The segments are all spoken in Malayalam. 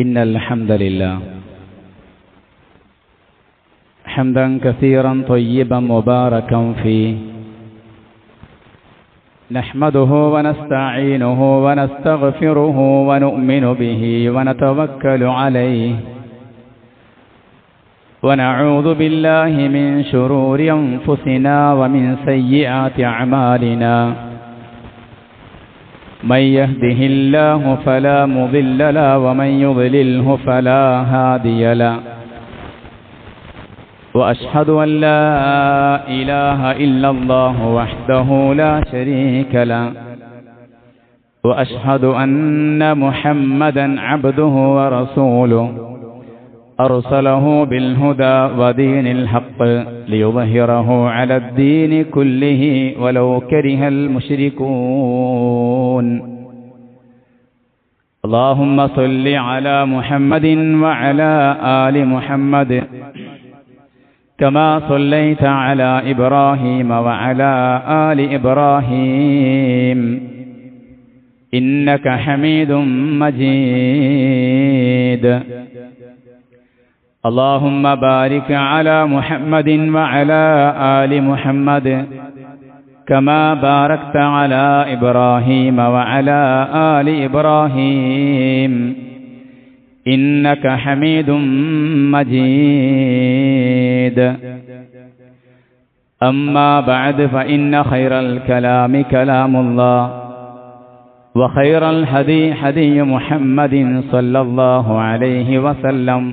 إن الحمد لله حمدا كثيرا طيبا مباركا فيه نحمده ونستعينه ونستغفره ونؤمن به ونتوكل عليه ونعوذ بالله من شرور أنفسنا ومن سيئات أعمالنا من يهده الله فلا مضل له ومن يضلله فلا هادي له وأشهد أن لا إله إلا الله وحده لا شريك له وأشهد أن محمدا عبده ورسوله أرسله بالهدى ودين الحق ليظهره على الدين كله ولو كره المشركون اللهم صل على محمد وعلى آل محمد كما صليت على إبراهيم وعلى آل إبراهيم إنك حميد مجيد اللهم بارك على محمد وعلى آل محمد كما باركت على إبراهيم وعلى آل إبراهيم إنك حميد مجيد أما بعد فإن خير الكلام كلام الله وخير الهدي هدي محمد صلى الله عليه وسلم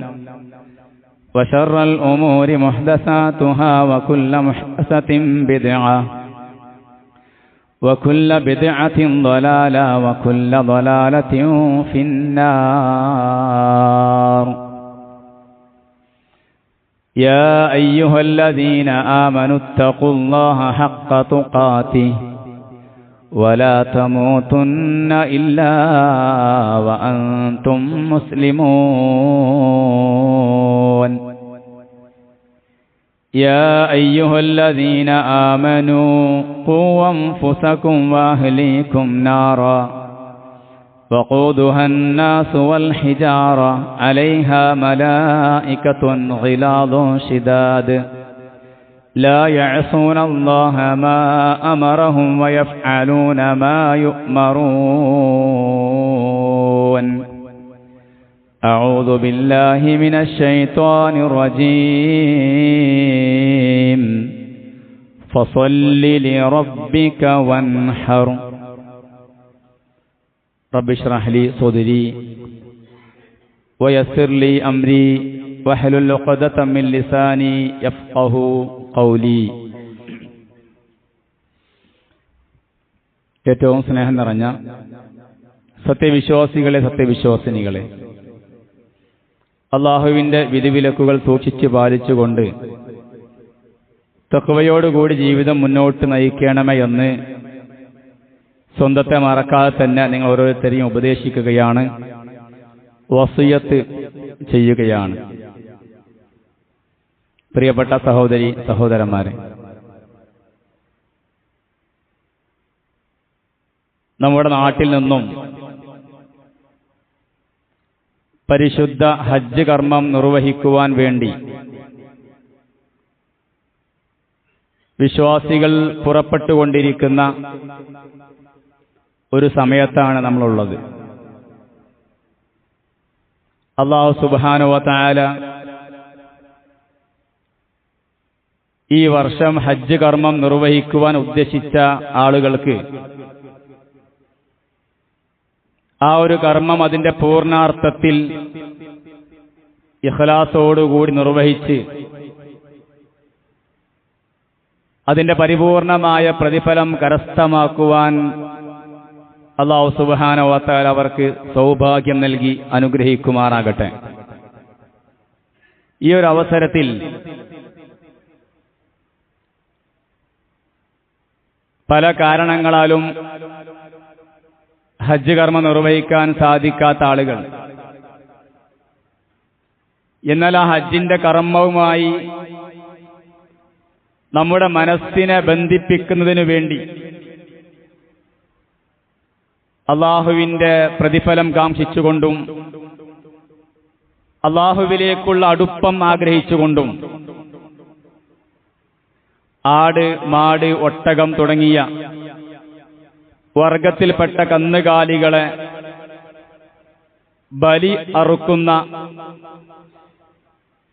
وشر الأمور محدثاتها وكل محدثة بدعة وكل بدعة ضلالة وكل ضلالة في النار يا أيها الذين آمنوا اتقوا الله حق تقاته ولا تموتن إلا وأنتم مسلمون يا أيها الذين آمنوا قوا أنفسكم وأهليكم نارا وقودها الناس والحجارة عليها ملائكة غلاظ شداد لا يعصون الله ما أمرهم ويفعلون ما يؤمرون أعوذ بالله من الشيطان الرجيم فصل لربك وانحر رب اشرح لي صدري ويسر لي أمري واحلل عقدة من لساني يفقه قولي. ഏറ്റവും സ്നേഹം നിറഞ്ഞ സത്യവിശ്വാസികളെ, സത്യവിശ്വാസിനികളെ, അള്ളാഹുവിൻ്റെ വിധിവിലക്കുകൾ സൂക്ഷിച്ചു പാലിച്ചുകൊണ്ട് തഖ്വയോടുകൂടി ജീവിതം മുന്നോട്ട് നയിക്കണമേ എന്ന് സ്വന്തത്തെ മറക്കാതെ തന്നെ നിങ്ങൾ ഓരോരുത്തരെയും ഉപദേശിക്കുകയാണ്, വസിയത്ത് ചെയ്യുകയാണ്. പ്രിയപ്പെട്ട സഹോദരി സഹോദരന്മാരെ, നമ്മുടെ നാട്ടിൽ നിന്നും പരിശുദ്ധ ഹജ്ജ് കർമ്മം നിർവഹിക്കുവാൻ വേണ്ടി വിശ്വാസികൾ പുറപ്പെട്ടുകൊണ്ടിരിക്കുന്ന ഒരു സമയത്താണ് നമ്മളുള്ളത്. അല്ലാഹു സുബ്ഹാനഹു വ തആല ഈ വർഷം ഹജ്ജ് കർമ്മം നിർവഹിക്കുവാൻ ഉദ്ദേശിച്ച ആളുകൾക്ക് ആ ഒരു കർമ്മം അതിന്റെ പൂർണ്ണാർത്ഥത്തിൽ ഇഖ്ലാസോടുകൂടി നിർവഹിച്ച് അതിന്റെ പരിപൂർണമായ പ്രതിഫലം കരസ്ഥമാക്കുവാൻ അല്ലാഹു സുബ്ഹാനഹു വ തആല അവർക്ക് സൗഭാഗ്യം നൽകി അനുഗ്രഹിക്കുമാറാകട്ടെ. ഈ ഒരു അവസരത്തിൽ പല കാരണങ്ങളാലും ഹജ്ജ് കർമ്മം നിർവഹിക്കാൻ സാധിക്കാത്ത ആളുകൾ, എന്നാൽ ആ ഹജ്ജിന്റെ കർമ്മവുമായി നമ്മുടെ മനസ്സിനെ ബന്ധിപ്പിക്കുന്നതിനു വേണ്ടി അള്ളാഹുവിന്റെ പ്രതിഫലം കാംക്ഷിച്ചുകൊണ്ടും അള്ളാഹുവിലേക്കുള്ള അടുപ്പം ആഗ്രഹിച്ചുകൊണ്ടും ആട്, മാട്, ഒട്ടകം തുടങ്ങിയ വർഗത്തിൽപ്പെട്ട കന്നുകാലികളെ ബലി അറുക്കുന്ന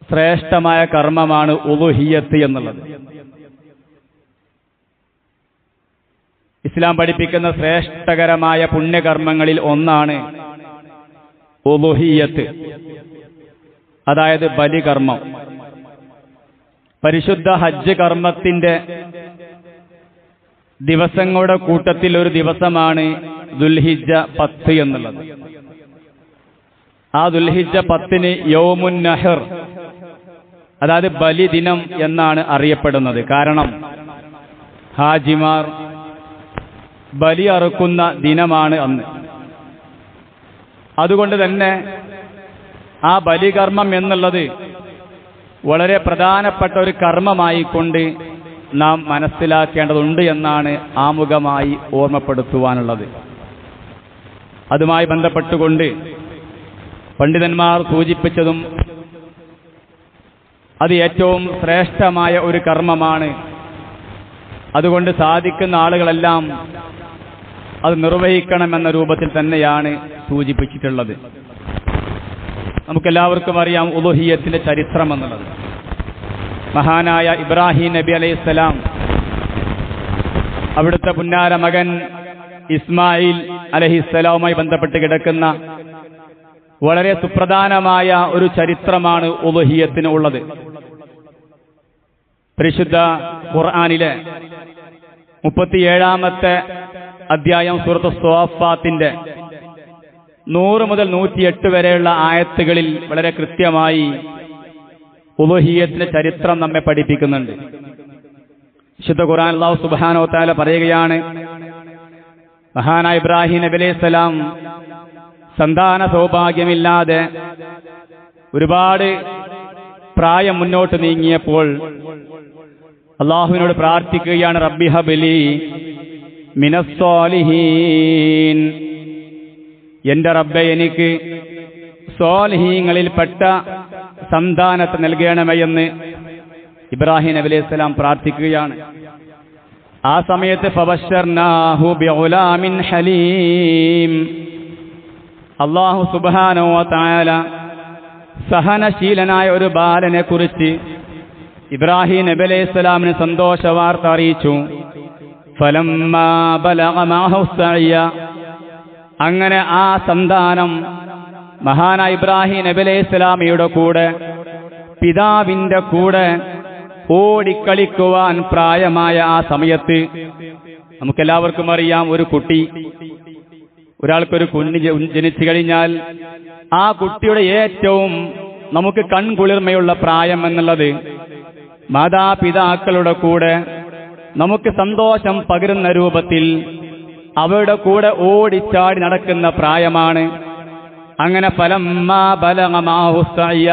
ശ്രേഷ്ഠമായ കർമ്മമാണ് ഉളുഹിയ്യത്ത് എന്നുള്ളത്. ഇസ്ലാം പഠിപ്പിക്കുന്ന ശ്രേഷ്ഠകരമായ പുണ്യകർമ്മങ്ങളിൽ ഒന്നാണ് ഉളുഹിയ്യത്ത്, അതായത് ബലികർമ്മം. പരിശുദ്ധ ഹജ്ജ് കർമ്മത്തിന്റെ ദിവസങ്ങളുടെ കൂട്ടത്തിൽ ഒരു ദിവസമാണ് ദുൽഹിജ്ജ 10 എന്നുള്ളത്. ആ ദുൽഹിജ്ജ 10 യൗമുൻ നഹർ, അതായത് ബലിദിനം എന്നാണ് അറിയപ്പെടുന്നത്. കാരണം ഹാജിമാർ ബലി അറുക്കുന്ന ദിനമാണ് അന്ന്. അതുകൊണ്ട് തന്നെ ആ ബലികർമ്മം എന്നുള്ളത് വളരെ പ്രധാനപ്പെട്ട ഒരു കർമ്മമായിക്കൊണ്ട് നാം മനസ്സിലാക്കേണ്ടതുണ്ട് എന്നാണ് ആമുഖമായി ഓർമ്മപ്പെടുത്തുവാനുള്ളത്. അതുമായി ബന്ധപ്പെട്ടുകൊണ്ട് പണ്ഡിതന്മാർ സൂചിപ്പിച്ചതും അത് ഏറ്റവും ശ്രേഷ്ഠമായ ഒരു കർമ്മമാണ്. അതുകൊണ്ട് സാധിക്കുന്ന ആളുകളെല്ലാം അത് നിർവഹിക്കണമെന്ന രൂപത്തിൽ തന്നെയാണ് സൂചിപ്പിച്ചിട്ടുള്ളത്. നമുക്കെല്ലാവർക്കും അറിയാം ഉളുഹിയ്യത്തിന്റെ ചരിത്രം എന്നുള്ളത്. മഹാനായ ഇബ്രാഹിം നബി അലൈഹിസ്സലാം അവിടുത്തെ പുന്നാര മകൻ ഇസ്മായിൽ അലൈഹിസ്സലാമുമായി ബന്ധപ്പെട്ട് കിടക്കുന്ന വളരെ സുപ്രധാനമായ ഒരു ചരിത്രമാണ് ഉളുഹിയ്യത്തിന് ഉള്ളത്. പരിശുദ്ധ ഖുർആനിലെ 37-ാമത്തെ അധ്യായം സൂറത്ത് സ്വാഫാത്തിന്റെ 100 മുതൽ 108 വരെയുള്ള ആയത്തുകളിൽ വളരെ കൃത്യമായി ഉളുഹിയ്യത്തിന്റെ ചരിത്രം നമ്മെ പഠിപ്പിക്കുന്നുണ്ട്. വിശുദ്ധ ഖുർആൻ അല്ലാഹു സുബ്ഹാനഹു വ തആല പറയുകയാണ്, മഹാനായ ഇബ്രാഹിം നബി അലൈഹിസ്സലാം സന്താന സൗഭാഗ്യമില്ലാതെ ഒരുപാട് പ്രായം മുന്നോട്ട് നീങ്ങിയപ്പോൾ അള്ളാഹുവിനോട് പ്രാർത്ഥിക്കുകയാണ്, റബ്ബി ഹബ്ലി മിനസ്സാലിഹീൻ, എന്റെ റബ്ബെ എനിക്ക് സ്വാലിഹീങ്ങളിൽപ്പെട്ട സന്താനത്തെ നൽകണമേ എന്ന് ഇബ്രാഹിം നബി അലൈഹിസ്സലാം പ്രാർത്ഥിക്കുകയാണ്. ആ സമയത്ത് ഫബശ്ശർനാഹു ബിഗുലാമിൻ ഹലീം, അല്ലാഹു സുബ്ഹാനഹു വ തആല സഹനശീലനായ ഒരു ബാലനെ കുറിച്ച് ഇബ്രാഹിം നബി അലൈഹിസ്സലാമിന് സന്തോഷ വാർത്ത അറിയിച്ചു. ഫലമ്മാ ബലഗ മഅഹു സഅയ, അങ്ങനെ ആ സന്താനം മഹാനായ ഇബ്രാഹിം നബി അലൈഹിസ്സലാമിയുടെ കൂടെ പിതാവിന്റെ കൂടെ ഓടിക്കളിക്കുവാൻ പ്രായമായ ആ സമയത്ത്, നമുക്കെല്ലാവർക്കും അറിയാം, ഒരു കുട്ടി, ഒരാൾക്കൊരു കുഞ്ഞ് ജനിച്ചു കഴിഞ്ഞാൽ ആ കുട്ടിയുടെ ഏറ്റവും നമുക്ക് കൺകുളിർമയുള്ള പ്രായം എന്നുള്ളത് മാതാപിതാക്കളുടെ കൂടെ നമുക്ക് സന്തോഷം പകരുന്ന രൂപത്തിൽ അവരുടെ കൂടെ ഓടിച്ചാടി നടക്കുന്ന പ്രായമാണ്. അങ്ങനെ ഫലമ്മാ ബലഗ മഅഹു സഅയ,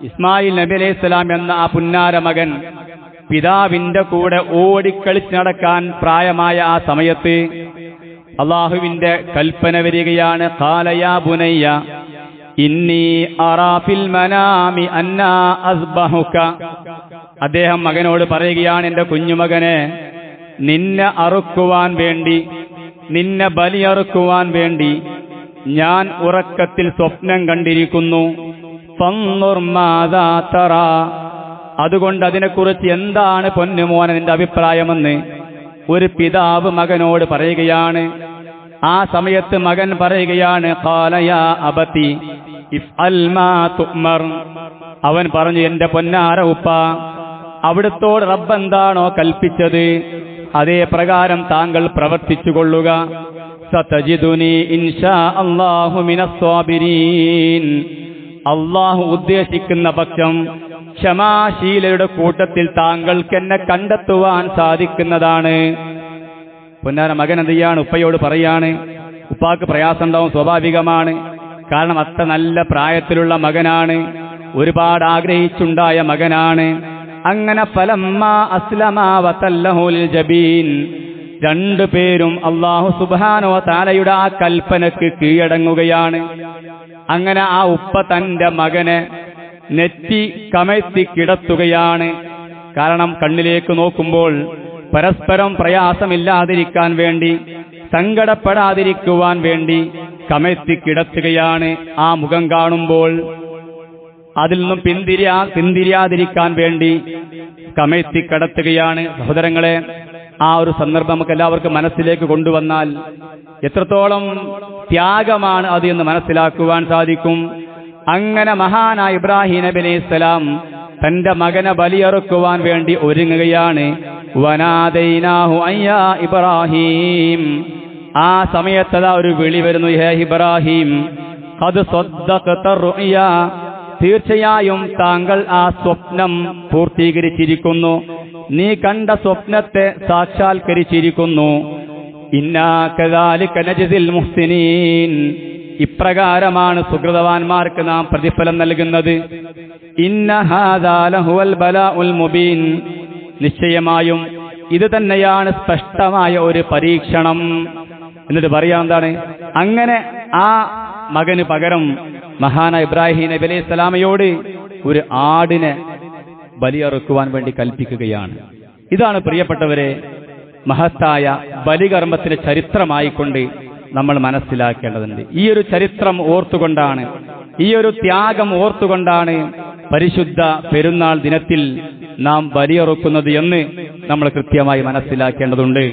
ഇസ്മായിൽ നബി അലൈഹിസ്സലാം എന്ന ആ പുന്നാര മകൻ പിതാവിന്റെ കൂടെ ഓടിക്കളിച്ച് നടക്കാൻ പ്രായമായ ആ സമയത്ത് അള്ളാഹുവിന്റെ കൽപ്പന വരികയാണ്, ഖാല യാ ബുനയ്യ ഇന്നി അറാ ഫിൽ മനാമി അന്നാ അസ്ബഹുക. അദ്ദേഹം മകനോട് പറയുകയാണ്, എന്റെ കുഞ്ഞുമകനെ, നിന്നെ അറുക്കുവാൻ വേണ്ടി, നിന്നെ ബലിയറുക്കുവാൻ വേണ്ടി ഞാൻ ഉറക്കത്തിൽ സ്വപ്നം കണ്ടിരിക്കുന്നു. ഫൻദുർ മാദാ തറാ, അതുകൊണ്ട് അതിനെക്കുറിച്ച് എന്താണ് പൊന്നുമോനെ നിന്റെ അഭിപ്രായമെന്ന് ഒരു പിതാവ് മകനോട് പറയുകയാണ്. ആ സമയത്ത് മകൻ പറയുകയാണ്, ഖാല യാ അബതി ഇഫ്അൽ മാ തുഅ്മർ. അവൻ പറഞ്ഞു, എന്റെ പൊന്നാര ഉപ്പ, അവിടുത്തോട് റബ്ബ് എന്താണോ കൽപ്പിച്ചത് അതേ പ്രകാരം താങ്കൾ പ്രവർത്തിച്ചു കൊള്ളുക. സതജിദുനി ഇൻഷാ അല്ലാഹു മിനസ് സ്വാബിരീൻ, അല്ലാഹു ഉദ്ദേശിക്കുന്ന പക്ഷം ക്ഷമാശീലരുടെ കൂട്ടത്തിൽ താങ്കൾക്ക് എന്നെ കണ്ടെത്തുവാൻ സാധിക്കുന്നതാണ്. പൊന്നാര മകൻ എന്ത് ചെയ്യാണ്? ഉപ്പയോട് പറയാണ്. ഉപ്പാക്ക് പ്രയാസം ഉണ്ടാവും, സ്വാഭാവികമാണ്. കാരണം അത്ര നല്ല പ്രായത്തിലുള്ള മകനാണ്, ഒരുപാട് ആഗ്രഹിച്ചുണ്ടായ മകനാണ്. അങ്ങനെ ഫലമ്മാ അസ്ലമാ വതല്ലഹു ലിൽ ജബീൻ, രണ്ടുപേരും അല്ലാഹു സുബ്ഹാനഹു വ തആലയുടെ ആ കൽപ്പനക്ക് കീഴടങ്ങുകയാണ്. അങ്ങനെ ആ ഉപ്പ തന്റെ മകനെ നെറ്റി കമഴ്ത്തി കിടത്തുകയാണ്. കാരണം കണ്ണിലേക്ക് നോക്കുമ്പോൾ പരസ്പരം പ്രയാസമില്ലാതിരിക്കാൻ വേണ്ടി, സങ്കടപ്പെടാതിരിക്കുവാൻ വേണ്ടി കമഴ്ത്തി കിടത്തുകയാണ്. ആ മുഖം കാണുമ്പോൾ അതിൽ നിന്നും പിന്തിരിയാതിരിക്കാൻ വേണ്ടി കമഴ്ത്തി കിടത്തുകയാണ്. സഹോദരങ്ങളെ, ആ ഒരു സന്ദർഭം നമുക്ക് എല്ലാവർക്കും മനസ്സിലേക്ക് കൊണ്ടുവന്നാൽ എത്രത്തോളം ത്യാഗമാണ് അത് എന്ന് മനസ്സിലാക്കുവാൻ സാധിക്കും. അങ്ങനെ മഹാനായ ഇബ്രാഹിം നബി അലൈഹിസ്സലാം തന്റെ മകനെ ബലിയറുക്കുവാൻ വേണ്ടി ഒരുങ്ങുകയാണ്. വനാദൈനാഹു അയ്യാ ഇബ്രാഹിം. ആ സമയത്തതാ ഒരു വിളി വരുന്നു, ഹേ ഇബ്രാഹിം, ഖദ് സദ്ദഖത റുഅ്യ, തീർച്ചയായും താങ്കൾ ആ സ്വപ്നം പൂർത്തീകരിച്ചിരിക്കുന്നു, നീ കണ്ട സ്വപ്നത്തെ സാക്ഷാത്കരിച്ചിരിക്കുന്നു. ഇന്നാ കദാലിക നജ്സിൽ മുഹ്സിനീൻ, ഇപ്രകാരമാണ് സുഹൃതവാന്മാർക്ക് നാം പ്രതിഫലം നൽകുന്നത്. ഇന്ന ഹാദാ ലഹുവൽ ബലാഉൽ മുബീൻ, നിശ്ചയമായും ഇത് തന്നെയാണ് സ്പഷ്ടമായ ഒരു പരീക്ഷണം. എന്നിട്ട് പറയാം എന്താണ്? അങ്ങനെ ആ മകന് പകരം മഹാനായ ഇബ്രാഹിം നബി അലൈഹി സ്വലാമയോട് ഒരു ആടിനെ ബലിയറുക്കുവാൻ വേണ്ടി കൽപ്പിക്കുകയാണ്. ഇതാണ് പ്രിയപ്പെട്ടവരെ മഹത്തായ ബലികർമ്മത്തിന്റെ ചരിത്രമായിക്കൊണ്ട് നമ്മൾ മനസ്സിലാക്കേണ്ടതുണ്ട്. ഈ ഒരു ചരിത്രം ഓർത്തുകൊണ്ടാണ്, ഈ ഒരു ത്യാഗം ഓർത്തുകൊണ്ടാണ് പരിശുദ്ധ പെരുന്നാൾ ദിനത്തിൽ നാം ബലിയറുക്കുന്നത് എന്ന് നമ്മൾ കൃത്യമായി മനസ്സിലാക്കേണ്ടതുണ്ട്.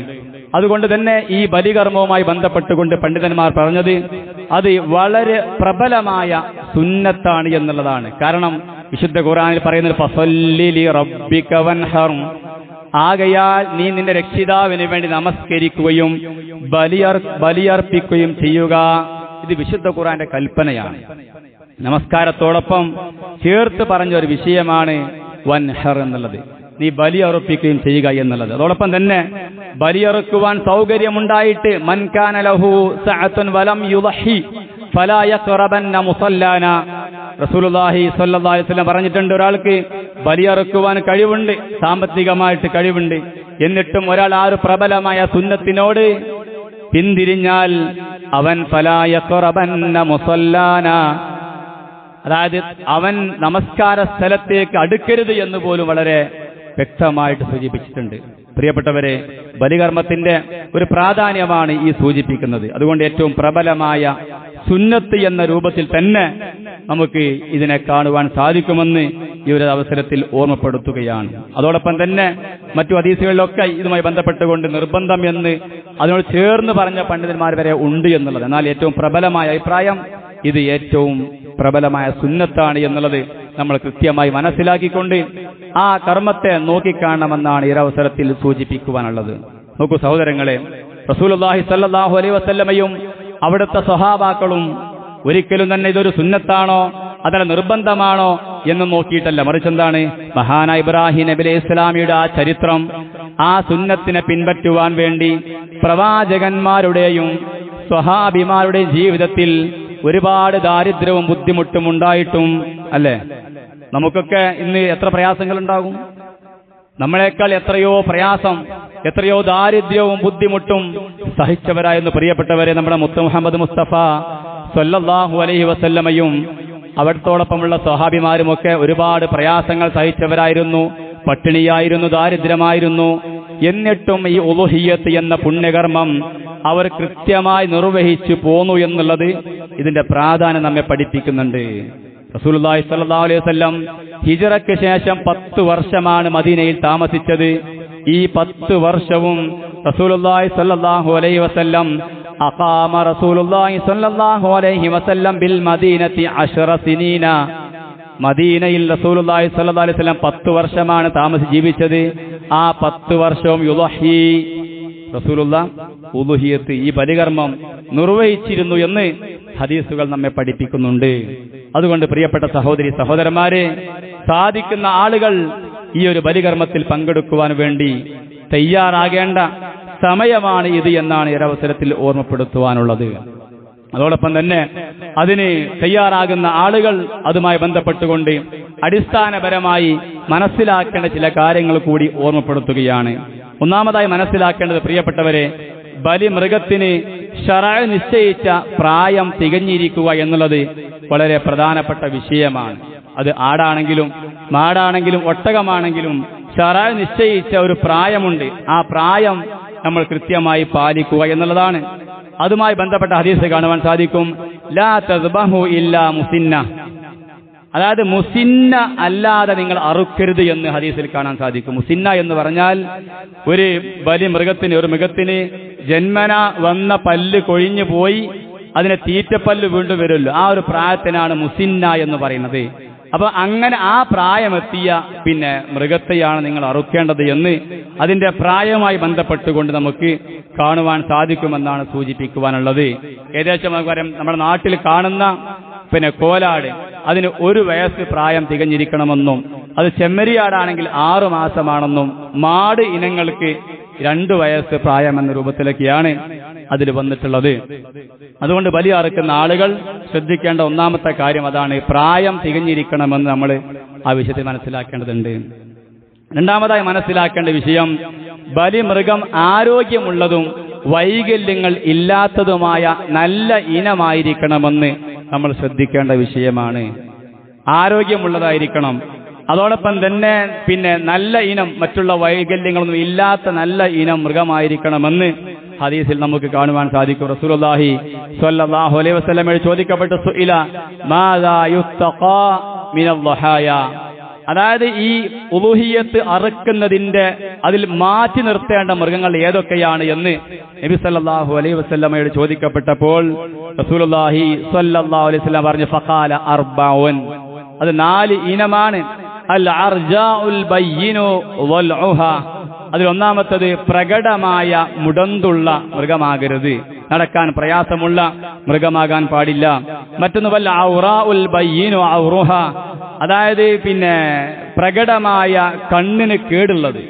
അതുകൊണ്ട് തന്നെ ഈ ബലികർമ്മവുമായി ബന്ധപ്പെട്ടുകൊണ്ട് പണ്ഡിതന്മാർ പറഞ്ഞത് അത് വളരെ പ്രബലമായ സുന്നത്താണ് എന്നുള്ളതാണ്. കാരണം വിശുദ്ധ ഖുർആനിൽ പറയുന്നത് ഫസല്ലി ലി റബ്ബിക വൻഹർ, ആകയാൽ നീ നിന്റെ രക്ഷിതാവിന് വേണ്ടി നമസ്കരിക്കുകയും ബലിയർപ്പിക്കുകയും ചെയ്യുക. ഇത് വിശുദ്ധ ഖുർആന്റെ കൽപ്പനയാണ്. നമസ്കാരത്തോടൊപ്പം ചേർത്ത് പറഞ്ഞ ഒരു വിഷയമാണ് വൻഹർ എന്നുള്ളത്, നീ ബലിയർപ്പിക്കുകയും ചെയ്യുക എന്നുള്ളത്. അതോടൊപ്പം തന്നെ ബലിയറുക്കുവാൻ സൗകര്യമുണ്ടായിട്ട് മൻ കാന ലഹു സഅത്തുൻ വലം യുളഹി ഫലാ യഖറബന്ന മുസല്ലാന, റസൂലുള്ളാഹി സ്വല്ലല്ലാഹു അലൈഹി വസല്ലം പറഞ്ഞിട്ടുണ്ട്, ഒരാൾക്ക് ബലിയറുക്കുവാൻ കഴിവുണ്ട്, സാമ്പത്തികമായിട്ട് കഴിവുണ്ട്, എന്നിട്ടും ഒരാൾ ആ ഒരു പ്രബലമായ സുന്നത്തിനോട് പിന്തിരിഞ്ഞാൽ അവൻ ഫലാ യഖറബന്ന മുസല്ലാന, അതായത് അവൻ നമസ്കാര സ്ഥലത്തേക്ക് അടുക്കരുത് എന്ന് പോലും വളരെ വ്യക്തമായിട്ട് സൂചിപ്പിച്ചിട്ടുണ്ട്. പ്രിയപ്പെട്ടവരെ, ബലികർമ്മത്തിന്റെ ഒരു പ്രാധാന്യമാണ് ഈ സൂചിപ്പിക്കുന്നത്. അതുകൊണ്ട് ഏറ്റവും പ്രബലമായ സുന്നത്ത് എന്ന രൂപത്തിൽ തന്നെ നമുക്ക് ഇതിനെ കാണുവാൻ സാധിക്കുമെന്ന് ഈ ഒരു അവസരത്തിൽ ഓർമ്മപ്പെടുത്തുകയാണ്. അതോടൊപ്പം തന്നെ മറ്റു ഹദീസുകളിലൊക്കെ ഇതുമായി ബന്ധപ്പെട്ടുകൊണ്ട് നിർബന്ധം എന്ന് അതിനോട് ചേർന്ന് പറഞ്ഞ പണ്ഡിതന്മാർ വരെ ഉണ്ട് എന്നുള്ളത്. എന്നാൽ ഏറ്റവും പ്രബലമായ അഭിപ്രായം ഇത് ഏറ്റവും പ്രബലമായ സുന്നത്താണ് എന്നുള്ളത് നമ്മൾ കൃത്യമായി മനസ്സിലാക്കിക്കൊണ്ട് ആ കർമ്മത്തെ നോക്കിക്കാണണമെന്നാണ് ഈ അവസരത്തിൽ സൂചിപ്പിക്കുവാനുള്ളത്. നോക്കൂ സഹോദരങ്ങളെ, റസൂലുള്ളാഹി സ്വല്ലല്ലാഹു അലൈഹി വസല്ലമയും അവിടുത്തെ സ്വഹാബാക്കളും ഒരിക്കലും തന്നെ ഇതൊരു സുന്നത്താണോ അതല്ല നിർബന്ധമാണോ എന്ന് നോക്കിയിട്ടല്ല, മറിച്ച് എന്താണ്, മഹാനായ ഇബ്രാഹിം നബി അലൈഹി സ്വലാമിയുടെ ആ ചരിത്രം, ആ സുന്നത്തിനെ പിൻപറ്റുവാൻ വേണ്ടി പ്രവാചകന്മാരുടെയും സ്വഹാബിമാരുടെയും ജീവിതത്തിൽ ഒരുപാട് ദാരിദ്ര്യവും ബുദ്ധിമുട്ടും ഉണ്ടായിട്ടും, അല്ലേ, നമുക്കൊക്കെ ഇന്ന് എത്ര പ്രയാസങ്ങൾ ഉണ്ടാകും? നമ്മളെക്കാൾ എത്രയോ പ്രയാസം, എത്രയോ ദാരിദ്ര്യവും ബുദ്ധിമുട്ടും സഹിച്ചവരായെന്ന് പ്രിയപ്പെട്ടവരെ നമ്മുടെ മുത്ത് മുഹമ്മദ് മുസ്തഫ സ്വല്ലല്ലാഹു അലൈഹി വസല്ലമയും അവിടത്തോടൊപ്പമുള്ള സ്വഹാബിമാരുമൊക്കെ ഒരുപാട് പ്രയാസങ്ങൾ സഹിച്ചവരായിരുന്നു. പട്ടിണിയായിരുന്നു, ദാരിദ്ര്യമായിരുന്നു. എന്നിട്ടും ഈ ഉളുഹിയ്യത്ത് എന്ന പുണ്യകർമ്മം അവർ കൃത്യമായി നിർവഹിച്ചു പോന്നു എന്നുള്ളത് ഇതിന്റെ പ്രാധാന്യം നമ്മെ പഠിപ്പിക്കുന്നുണ്ട്. റസൂലുള്ളാഹി സ്വല്ലല്ലാഹു അലൈഹി വസല്ലം ഹിജ്റയ്ക്ക് ശേഷം 10 വർഷമാണ് മദീനയിൽ താമസിച്ചത്. ഈ 10 വർഷവും റസൂലുള്ളാഹി സ്വല്ലല്ലാഹു അലൈഹി വസല്ലം അഖാമ റസൂലുള്ളാഹി സ്വല്ലല്ലാഹു അലൈഹി വസല്ലം ബിൽ മദീനത്തി 10 സിനീന, മദീനയിൽ റസൂലുള്ളാഹി സ്വല്ലല്ലാഹു അലൈഹി വസല്ലം 10 വർഷമാണ് ജീവിച്ചത്. ആ 10 വർഷവും യുളഹി, റസൂലുള്ളാഹി ഉളുഹിയ്യത്ത്, ഈ ബലികർമ്മം നിർവഹിച്ചിരുന്നു എന്ന് ഹദീസുകൾ നമ്മെ പഠിപ്പിക്കുന്നുണ്ട്. അതുകൊണ്ട് പ്രിയപ്പെട്ട സഹോദരി സഹോദരന്മാരെ, സാധിക്കുന്ന ആളുകൾ ഈ ഒരു ബലികർമ്മത്തിൽ പങ്കെടുക്കുവാൻ വേണ്ടി തയ്യാറാകേണ്ട സമയമാണ് ഇത് എന്നാണ് ഈ അവസരത്തിൽ ഓർമ്മപ്പെടുത്തുവാനുള്ളത്. അതോടൊപ്പം തന്നെ അതിന് തയ്യാറാകുന്ന ആളുകൾ അതുമായി ബന്ധപ്പെട്ടുകൊണ്ട് അടിസ്ഥാനപരമായി മനസ്സിലാക്കേണ്ട ചില കാര്യങ്ങൾ കൂടി ഓർമ്മപ്പെടുത്തുകയാണ്. ഒന്നാമതായി മനസ്സിലാക്കേണ്ടത്, പ്രിയപ്പെട്ടവരെ, ബലിമൃഗത്തിന് ശറഅ് നിശ്ചയിച്ച പ്രായം തികഞ്ഞിരിക്കുക എന്നുള്ളത് വളരെ പ്രധാനപ്പെട്ട വിഷയമാണ്. അത് ആടാണെങ്കിലും മാടാണെങ്കിലും ഒട്ടകമാണെങ്കിലും ശറഅ് നിശ്ചയിച്ച ഒരു പ്രായമുണ്ട്. ആ പ്രായം നമ്മൾ കൃത്യമായി പാലിക്കുക എന്നുള്ളതാണ്. അതുമായി ബന്ധപ്പെട്ട ഹദീസ് കാണുവാൻ സാധിക്കും. ലാ തസ്ബഹു ഇല്ലാ മുസിന്ന, അതായത് മുസിന്ന അല്ലാതെ നിങ്ങൾ അറുക്കരുത് എന്ന് ഹദീസിൽ കാണാൻ സാധിക്കും. മുസിന്ന എന്ന് പറഞ്ഞാൽ ഒരു വലിയ മൃഗത്തിന് ജന്മന വന്ന പല്ല് കൊഴിഞ്ഞു പോയി അതിനെ തീറ്റപ്പല്ല് വീണ്ടും വരുമല്ലോ, ആ ഒരു പ്രായത്തിനാണ് മുസിന്ന എന്ന് പറയുന്നത്. അപ്പൊ അങ്ങനെ ആ പ്രായമെത്തിയ പിന്നെ മൃഗത്തെയാണ് നിങ്ങൾ അറുക്കേണ്ടത് എന്ന് അതിന്റെ പ്രായവുമായി ബന്ധപ്പെട്ടുകൊണ്ട് നമുക്ക് കാണുവാൻ സാധിക്കുമെന്നാണ് സൂചിപ്പിക്കുവാനുള്ളത്. ഏകദേശം നമ്മുടെ നാട്ടിൽ കാണുന്ന പിന്നെ കോലാട് അതിന് 1 വയസ്സ് പ്രായം തികഞ്ഞിരിക്കണമെന്നും അത് ചെമ്മരിയാടാണെങ്കിൽ 6 മാസമാണെന്നും മാട് ഇനങ്ങൾക്ക് 2 വയസ്സ് പ്രായം എന്ന രൂപത്തിലൊക്കെയാണ് അതിൽ വന്നിട്ടുള്ളത്. അതുകൊണ്ട് ബലി അറുക്കുന്ന ആളുകൾ ശ്രദ്ധിക്കേണ്ട ഒന്നാമത്തെ കാര്യം അതാണ്, പ്രായം തികഞ്ഞിരിക്കണമെന്ന് നമ്മൾ ആ വിഷയത്തിൽ മനസ്സിലാക്കേണ്ടതുണ്ട്. രണ്ടാമതായി മനസ്സിലാക്കേണ്ട വിഷയം, ബലിമൃഗം ആരോഗ്യമുള്ളതും വൈകല്യങ്ങൾ ഇല്ലാത്തതുമായ നല്ല ഇനമായിരിക്കണമെന്ന് നമ്മൾ ശ്രദ്ധിക്കേണ്ട വിഷയമാണ്. ആരോഗ്യമുള്ളതായിരിക്കണം. അതോടൊപ്പം തന്നെ പിന്നെ നല്ല ഇനം, മറ്റുള്ള വൈകല്യങ്ങളൊന്നും ഇല്ലാത്ത നല്ല ഇനം മൃഗമായിരിക്കണമെന്ന് ഹദീസിൽ നമുക്ക് കാണുവാൻ സാധിക്കും. റസൂലുള്ളാഹി സ്വല്ലല്ലാഹു അലൈഹി വസല്ലമയോട് ചോദിക്കപ്പെട്ട സുഇല മാദാ യുത്തഖാ മിനൽ ദഹായ, അതായത് ഈ ഉളുഹിയത്ത് അറുക്കുന്നതിന്റെ അതിൽ മാറ്റി നിർത്തേണ്ട മൃഗങ്ങൾ ഏതൊക്കെയാണ് എന്ന് നബി സല്ലല്ലാഹു അലൈഹി വസല്ലമയോട് ചോദിക്കപ്പെട്ടപ്പോൾ റസൂലുള്ളാഹി സ്വല്ലല്ലാഹു അലൈഹി വസല്ലം പറഞ്ഞു ഫഖാല അർബഉൻ, അത് 4 ഇനമാണ്. അൽ അർജാഉൽ ബയ്യിനു വൽഉഹ, അതിൽ ഒന്നാമത്തത് പ്രകടമായ മുടന്തുള്ള മൃഗമാകരുത്, നടക്കാൻ പ്രയാസമുള്ള മൃഗമാകാൻ പാടില്ല. മറ്റൊന്ന് വൽ ഔറാഉൽ ബയ്യിനു ഔറുഹ, അതായത് പിന്നെ പ്രകടമായ കണ്ണിന് കേടുള്ളത്,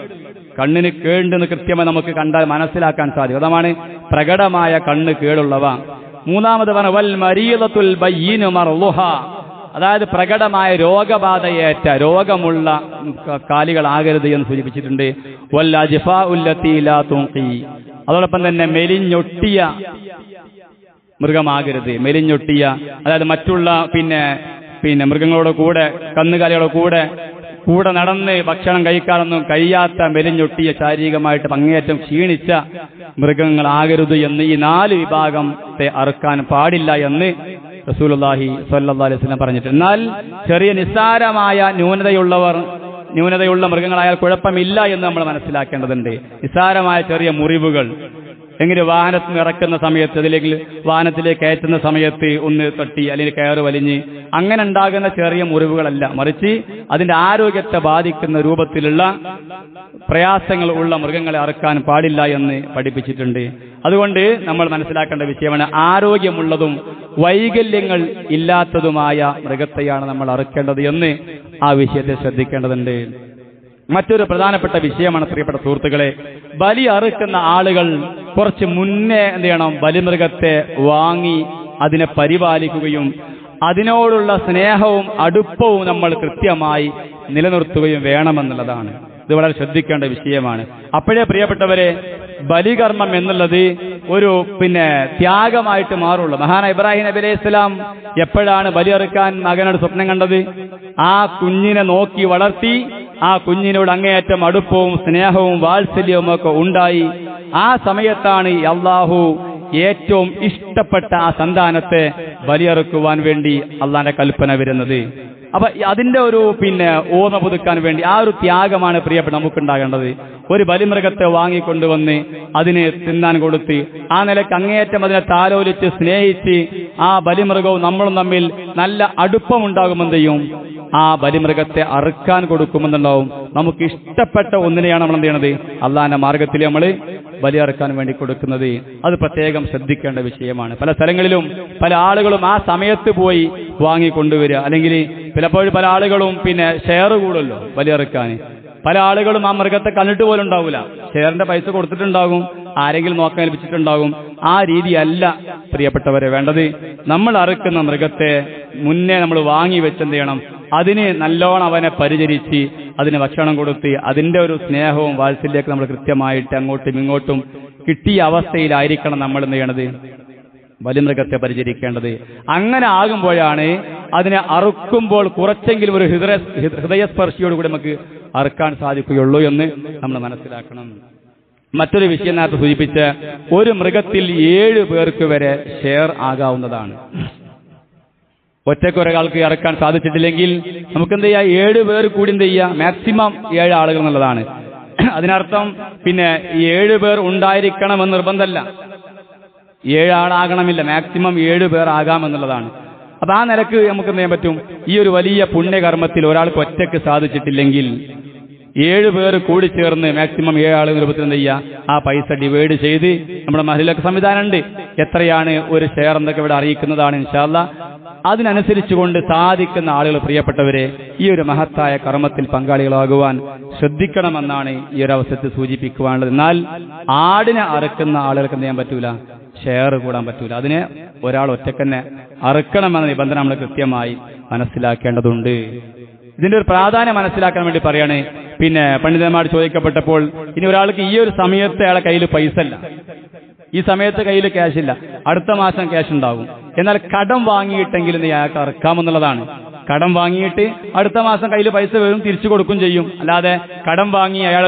കണ്ണിന് കേടുണ്ടെന്ന് കൃത്യമായി നമുക്ക് കണ്ടാൽ മനസ്സിലാക്കാൻ സാധിക്കും. അതാണ് പ്രകടമായ കണ്ണ് കേടുള്ളവ. മൂന്നാമത് പറഞ്ഞ വൽ മരീദത്തുൽ ബയ്യിനു മർളുഹ, അതായത് പ്രകടമായ രോഗബാധയേറ്റ രോഗമുള്ള കാലികളാകരുത് എന്ന് സൂചിപ്പിച്ചിട്ടുണ്ട്. വൽ അജ്ഫാഉൽ ലത്തി ലാ തുൻഖി, അതോടൊപ്പം തന്നെ മെലിഞ്ഞൊട്ടിയ മൃഗമാകരുത്. മെലിഞ്ഞൊട്ടിയ, അതായത് മറ്റുള്ള പിന്നെ മൃഗങ്ങളോട് കൂടെ കന്നുകാലികളോട് കൂടെ നടന്ന് ഭക്ഷണം കഴിക്കാനൊന്നും കഴിയാത്ത മെലിഞ്ഞൊട്ടിയ ശാരീരികമായിട്ട് അങ്ങേയറ്റം ക്ഷീണിച്ച മൃഗങ്ങളാകരുത് എന്ന് ഈ 4 വിഭാഗത്തെ അറുക്കാൻ പാടില്ല എന്ന് റസൂലുള്ളാഹി സ്വല്ലല്ലാഹു അലൈഹി വസല്ലം പറഞ്ഞിട്ടുണ്ട്. എന്നാൽ ചെറിയ നിസ്സാരമായ ന്യൂനതയുള്ള മൃഗങ്ങളായാൽ കുഴപ്പമില്ല എന്ന് നമ്മൾ മനസ്സിലാക്കേണ്ടതുണ്ട്. നിസ്സാരമായ ചെറിയ മുറിവുകൾ, എങ്ങനെ വാഹനത്തിൽ നിന്ന് ഇറക്കുന്ന സമയത്ത് അതിലേക്ക് വാഹനത്തിലേക്ക് കയറ്റുന്ന സമയത്ത് ഒന്ന് തട്ടി അല്ലെങ്കിൽ കയറ് വലിഞ്ഞ് അങ്ങനെ ഉണ്ടാകുന്ന ചെറിയ മുറിവുകളല്ല, മറിച്ച് അതിന്റെ ആരോഗ്യത്തെ ബാധിക്കുന്ന രൂപത്തിലുള്ള പ്രയാസങ്ങൾ ഉള്ള മൃഗങ്ങളെ അറുക്കാൻ പാടില്ല എന്ന് പഠിപ്പിച്ചിട്ടുണ്ട്. അതുകൊണ്ട് നമ്മൾ മനസ്സിലാക്കേണ്ട വിഷയമാണ്, ആരോഗ്യമുള്ളതും വൈകല്യങ്ങൾ ഇല്ലാത്തതുമായ മൃഗത്തെയാണ് നമ്മൾ അറുക്കേണ്ടത് എന്ന് ആ വിഷയത്തെ ശ്രദ്ധിക്കേണ്ടതുണ്ട്. മറ്റൊരു പ്രധാനപ്പെട്ട വിഷയമാണ് പ്രിയപ്പെട്ട സുഹൃത്തുക്കളെ, ബലി അറുക്കുന്ന ആളുകൾ കുറച്ച് മുന്നേ എന്ത് ചെയ്യണം, ബലിമൃഗത്തെ വാങ്ങി അതിനെ പരിപാലിക്കുകയും അതിനോടുള്ള സ്നേഹവും അടുപ്പവും നമ്മൾ കൃത്യമായി നിലനിർത്തുകയും വേണമെന്നുള്ളതാണ്. ഇത് വളരെ ശ്രദ്ധിക്കേണ്ട വിഷയമാണ്. അപ്പോഴേ പ്രിയപ്പെട്ടവരെ ബലികർമ്മം എന്നുള്ളത് ഒരു ത്യാഗമായിട്ട് മാറുള്ളൂ. മഹാനായ ഇബ്രാഹിം നബി അലൈഹി സ്വലാം എപ്പോഴാണ് ബലിയറുക്കാൻ മകനോട് സ്വപ്നം കണ്ടത്? ആ കുഞ്ഞിനെ നോക്കി വളർത്തി ആ കുഞ്ഞിനോട് അങ്ങേയറ്റം അടുപ്പവും സ്നേഹവും വാത്സല്യവും ഒക്കെ ഉണ്ടായി. ആ സമയത്താണ് അള്ളാഹു ഏറ്റവും ഇഷ്ടപ്പെട്ട ആ സന്താനത്തെ ബലിയറുക്കുവാൻ വേണ്ടി അള്ളാന്റെ കൽപ്പന വരുന്നത്. അപ്പൊ അതിന്റെ ഒരു ഓർമ്മ പുതുക്കാൻ വേണ്ടി ആ ഒരു ത്യാഗമാണ് പ്രിയപ്പെട്ട നമുക്കുണ്ടാകേണ്ടത്. ഒരു ബലിമൃഗത്തെ വാങ്ങിക്കൊണ്ടുവന്ന് അതിന് തിന്നാൻ കൊടുത്ത് ആ നിലയ്ക്ക് അങ്ങേയറ്റം അതിനെ താലോലിച്ച് സ്നേഹിച്ച് ആ ബലിമൃഗവും നമ്മളും തമ്മിൽ നല്ല അടുപ്പമുണ്ടാകുമെന്ന് ചെയ്യും. ആ ബലിമൃഗത്തെ അറുക്കാൻ കൊടുക്കുമെന്നുണ്ടാവും. നമുക്ക് ഇഷ്ടപ്പെട്ട ഒന്നിനെയാണ് നമ്മൾ എന്ത് ചെയ്യണത്, അള്ളാന്റെ മാർഗത്തിൽ നമ്മൾ ബലി അറുക്കാൻ വേണ്ടി കൊടുക്കുന്നത്. അത് പ്രത്യേകം ശ്രദ്ധിക്കേണ്ട വിഷയമാണ്. പല സ്ഥലങ്ങളിലും പല ആളുകളും ആ സമയത്ത് പോയി വാങ്ങിക്കൊണ്ടുവരിക, അല്ലെങ്കിൽ ചിലപ്പോൾ പല ആളുകളും ഷെയർ കൂടുമല്ലോ ബലിയറുക്കാൻ. പല ആളുകളും ആ മൃഗത്തെ കണ്ടിട്ട് പോലും ഉണ്ടാവില്ല, ഷെയറിന്റെ പൈസ കൊടുത്തിട്ടുണ്ടാകും, ആരെങ്കിലും നോക്കാൻ ഏൽപ്പിച്ചിട്ടുണ്ടാകും. ആ രീതിയല്ല പ്രിയപ്പെട്ടവരെ വേണ്ടത്. നമ്മൾ അറുക്കുന്ന മൃഗത്തെ മുന്നേ നമ്മൾ വാങ്ങി വെച്ചെന്ത് ചെയ്യണം, അതിന് നല്ലോണം അവനെ പരിചരിച്ച് അതിന് ഭക്ഷണം കൊടുത്ത് അതിന്റെ ഒരു സ്നേഹവും വാത്സല്യമൊക്കെ നമ്മൾ കൃത്യമായിട്ട് അങ്ങോട്ടും ഇങ്ങോട്ടും കിട്ടിയ അവസ്ഥയിലായിരിക്കണം നമ്മൾ എന്ത് ചെയ്യണത്, ബലിമൃഗത്തെ പരിചരിക്കേണ്ടത്. അങ്ങനെ ആകുമ്പോഴാണ് അതിനെ അറുക്കുമ്പോൾ കുറച്ചെങ്കിലും ഒരു ഹൃദയസ്പർശിയോടുകൂടി നമുക്ക് അറുക്കാൻ സാധിക്കുകയുള്ളൂ എന്ന് നമ്മൾ മനസ്സിലാക്കണം. മറ്റൊരു വിഷയം നേരത്തെ സൂചിപ്പിച്ച ഒരു മൃഗത്തിൽ 7 പേർക്ക് വരെ ഷെയർ ആകാവുന്നതാണ്. ഒറ്റയ്ക്ക് ഒരാൾക്ക് ഇറക്കാൻ സാധിച്ചിട്ടില്ലെങ്കിൽ നമുക്ക് എന്ത് ചെയ്യാം, 7 പേർ കൂടി എന്ത് ചെയ്യുക, മാക്സിമം 7 ആളുകൾ എന്നുള്ളതാണ്. അതിനർത്ഥം പിന്നെ 7 പേർ ഉണ്ടായിരിക്കണമെന്ന് നിർബന്ധമല്ല, 7 ആളാകണമില്ല, മാക്സിമം 7 പേർ ആകാമെന്നുള്ളതാണ്. അപ്പൊ ആ നിലക്ക് നമുക്ക് എന്ത് ചെയ്യാൻ പറ്റും, ഈ ഒരു വലിയ പുണ്യകർമ്മത്തിൽ ഒരാൾക്ക് ഒറ്റയ്ക്ക് സാധിച്ചിട്ടില്ലെങ്കിൽ 7 പേർ കൂടി ചേർന്ന് മാക്സിമം 7 ആളുകൾ രൂപത്തിൽ എന്ത് ചെയ്യുക, ആ പൈസ ഡിവൈഡ് ചെയ്ത് നമ്മുടെ മഹലിലൊക്കെ സംവിധാനമുണ്ട്, എത്രയാണ് ഒരു ഷെയർ എന്നൊക്കെ ഇവിടെ അറിയിക്കുന്നതാണ് ഇൻഷാ അല്ലാഹ്. അതിനനുസരിച്ചുകൊണ്ട് സാധിക്കുന്ന ആളുകൾ പ്രിയപ്പെട്ടവരെ ഈ ഒരു മഹത്തായ കർമ്മത്തിൽ പങ്കാളികളാകുവാൻ ശ്രദ്ധിക്കണമെന്നാണ് ഈ ഒരു അവസരത്തിൽ സൂചിപ്പിക്കുവാനുള്ളത്. എന്നാൽ ആടിനെ അറുക്കുന്ന ആളുകൾക്ക് എന്ത് ചെയ്യാൻ പറ്റൂല, ഷെയർ കൂടാൻ പറ്റൂല. അതിനെ ഒരാൾ ഒറ്റക്കന്നെ അറുക്കണമെന്ന നിബന്ധന നമ്മൾ കൃത്യമായി മനസ്സിലാക്കേണ്ടതുണ്ട്. ഇതിന്റെ ഒരു പ്രാധാന്യം മനസ്സിലാക്കാൻ വേണ്ടി പറയാണ്. പിന്നെ പണ്ഡിതന്മാർ ചോദിക്കപ്പെട്ടപ്പോൾ ഇനി ഒരാൾക്ക് ഈ ഒരു സമയത്ത് അയാളെ കയ്യിൽ പൈസ ഇല്ല, ഈ സമയത്ത് കയ്യിൽ ക്യാഷ് ഇല്ല, അടുത്ത മാസം ക്യാഷ് ഉണ്ടാകും, എന്നാൽ കടം വാങ്ങിയിട്ടെങ്കിലും അയാൾക്ക് അറക്കാമെന്നുള്ളതാണ്. കടം വാങ്ങിയിട്ട് അടുത്ത മാസം കയ്യിൽ പൈസ വരും, തിരിച്ചു കൊടുക്കും ചെയ്യും. അല്ലാതെ കടം വാങ്ങി അയാൾ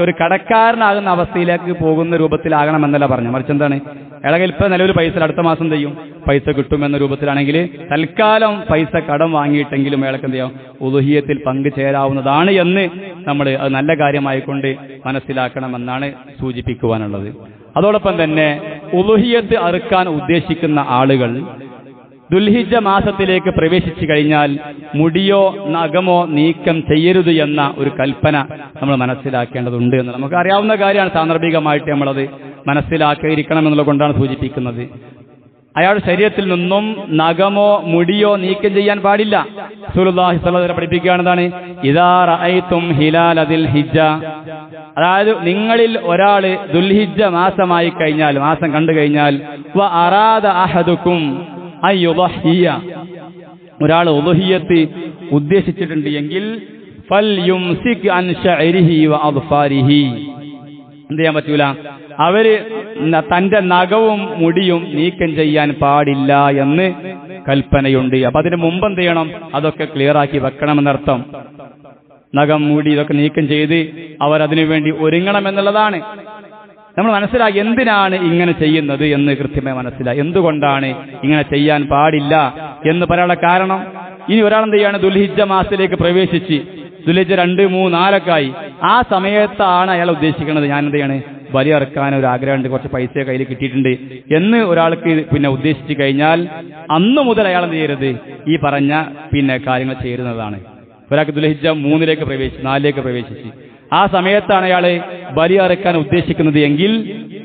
ഒരു കടക്കാരനാകുന്ന അവസ്ഥയിലേക്ക് പോകുന്ന രൂപത്തിലാകണമെന്നല്ല പറഞ്ഞു. മറിച്ച് എന്താണ്, അയാളെ കയ്യിൽ ഇപ്പം നിലവിൽ പൈസ ഇല്ല, അടുത്ത മാസം ചെയ്യും പൈസ കിട്ടുമെന്ന രൂപത്തിലാണെങ്കിൽ തൽക്കാലം പൈസ കടം വാങ്ങിയിട്ടെങ്കിലും അയാൾക്ക് എന്ത് ചെയ്യാം, ഉളുഹിയത്തിൽ പങ്കുചേരാവുന്നതാണ് എന്ന് നമ്മൾ അത് നല്ല കാര്യമായിക്കൊണ്ട് മനസ്സിലാക്കണമെന്നാണ് സൂചിപ്പിക്കുവാനുള്ളത്. അതോടൊപ്പം തന്നെ ഉളുഹിയത്ത് അറുക്കാൻ ഉദ്ദേശിക്കുന്ന ആളുകൾ ദുൽഹിജ്ജ മാസത്തിലേക്ക് പ്രവേശിച്ചു കഴിഞ്ഞാൽ മുടിയോ നഖമോ നീക്കം ചെയ്യരുത് എന്ന ഒരു കൽപ്പന നമ്മൾ മനസ്സിലാക്കേണ്ടതുണ്ട് എന്ന് നമുക്ക് അറിയാവുന്ന കാര്യമാണ്. സാന്ദർഭികമായിട്ട് നമ്മളത് മനസ്സിലാക്കിയിരിക്കണം എന്നുള്ളത് കൊണ്ടാണ് സൂചിപ്പിക്കുന്നത്. അയാളുടെ ശരീരത്തിൽ നിന്നും നഖമോ മുടിയോ നീക്കം ചെയ്യാൻ പാടില്ല. റസൂലുള്ളാഹി സ്വല്ലല്ലാഹു അലൈഹി വസല്ലം പഠിപ്പിക്കുകയാണെന്നാണ്, ഇദാ റഅയ്തും ഹിലാല ദിൽ ഹിജ്ജ, അതായത് നിങ്ങളിൽ ഒരാൾ ദുൽഹിജ്ജ മാസമായി കഴിഞ്ഞാൽ, മാസം കണ്ടു കഴിഞ്ഞാൽ, വ അറാദ അഹദുക്കും അയ്യുളഹിയ, ഒരാൾ ഉളുഹിയത്ത് ഉദ്ദേശിച്ചിട്ടുണ്ട് എങ്കിൽ ഫൽയുംസിക് അൻ ശഅരിഹി വ അദ്ഫാരിഹി, എന്ത് ചെയ്യാൻ പറ്റൂല, അവര് തന്റെ നഖവും മുടിയും നീക്കം ചെയ്യാൻ പാടില്ല എന്ന് കൽപ്പനയുണ്ട്. അപ്പൊ അതിന് മുമ്പ് എന്ത് ചെയ്യണം, അതൊക്കെ ക്ലിയർ ആക്കി വെക്കണമെന്നർത്ഥം. നഖം മുടി ഇതൊക്കെ നീക്കം ചെയ്ത് അവരതിനു വേണ്ടി ഒരുങ്ങണമെന്നുള്ളതാണ്. നമ്മൾ മനസ്സിലാക്കി എന്തിനാണ് ഇങ്ങനെ ചെയ്യുന്നത് എന്ന് കൃത്യമായി മനസ്സിലായി. എന്തുകൊണ്ടാണ് ഇങ്ങനെ ചെയ്യാൻ പാടില്ല എന്ന് പറയാനുള്ള കാരണം, ഇനി ഒരാളെന്ത് ചെയ്യാണ്, ദുൽഹിജ്ജ മാസത്തിലേക്ക് പ്രവേശിച്ച് ദുൽഹിജ്ജ 2, 3, 4 ആയി, ആ സമയത്താണ് അയാൾ ഉദ്ദേശിക്കുന്നത്, ഞാൻ എന്ത് ചെയ്യാണ്, ബലി അറുക്കാൻ ഒരു ആഗ്രഹമുണ്ട്, കുറച്ച് പൈസ കയ്യിൽ കിട്ടിയിട്ടുണ്ട് എന്ന് ഒരാൾക്ക് പിന്നെ ഉദ്ദേശിച്ചു കഴിഞ്ഞാൽ അന്ന് മുതൽ അയാൾ എന്ത് ചെയ്യരുത്, ഈ പറഞ്ഞ പിന്നെ കാര്യങ്ങൾ ചേരുന്നതാണ്. ഒരാൾക്ക് ദുൽഹിജ്ജ 3ലേക്ക് പ്രവേശിച്ച് 4ലേക്ക് പ്രവേശിച്ച് ആ സമയത്താണ് അയാൾ ബലി അറുക്കാൻ ഉദ്ദേശിക്കുന്നത് എങ്കിൽ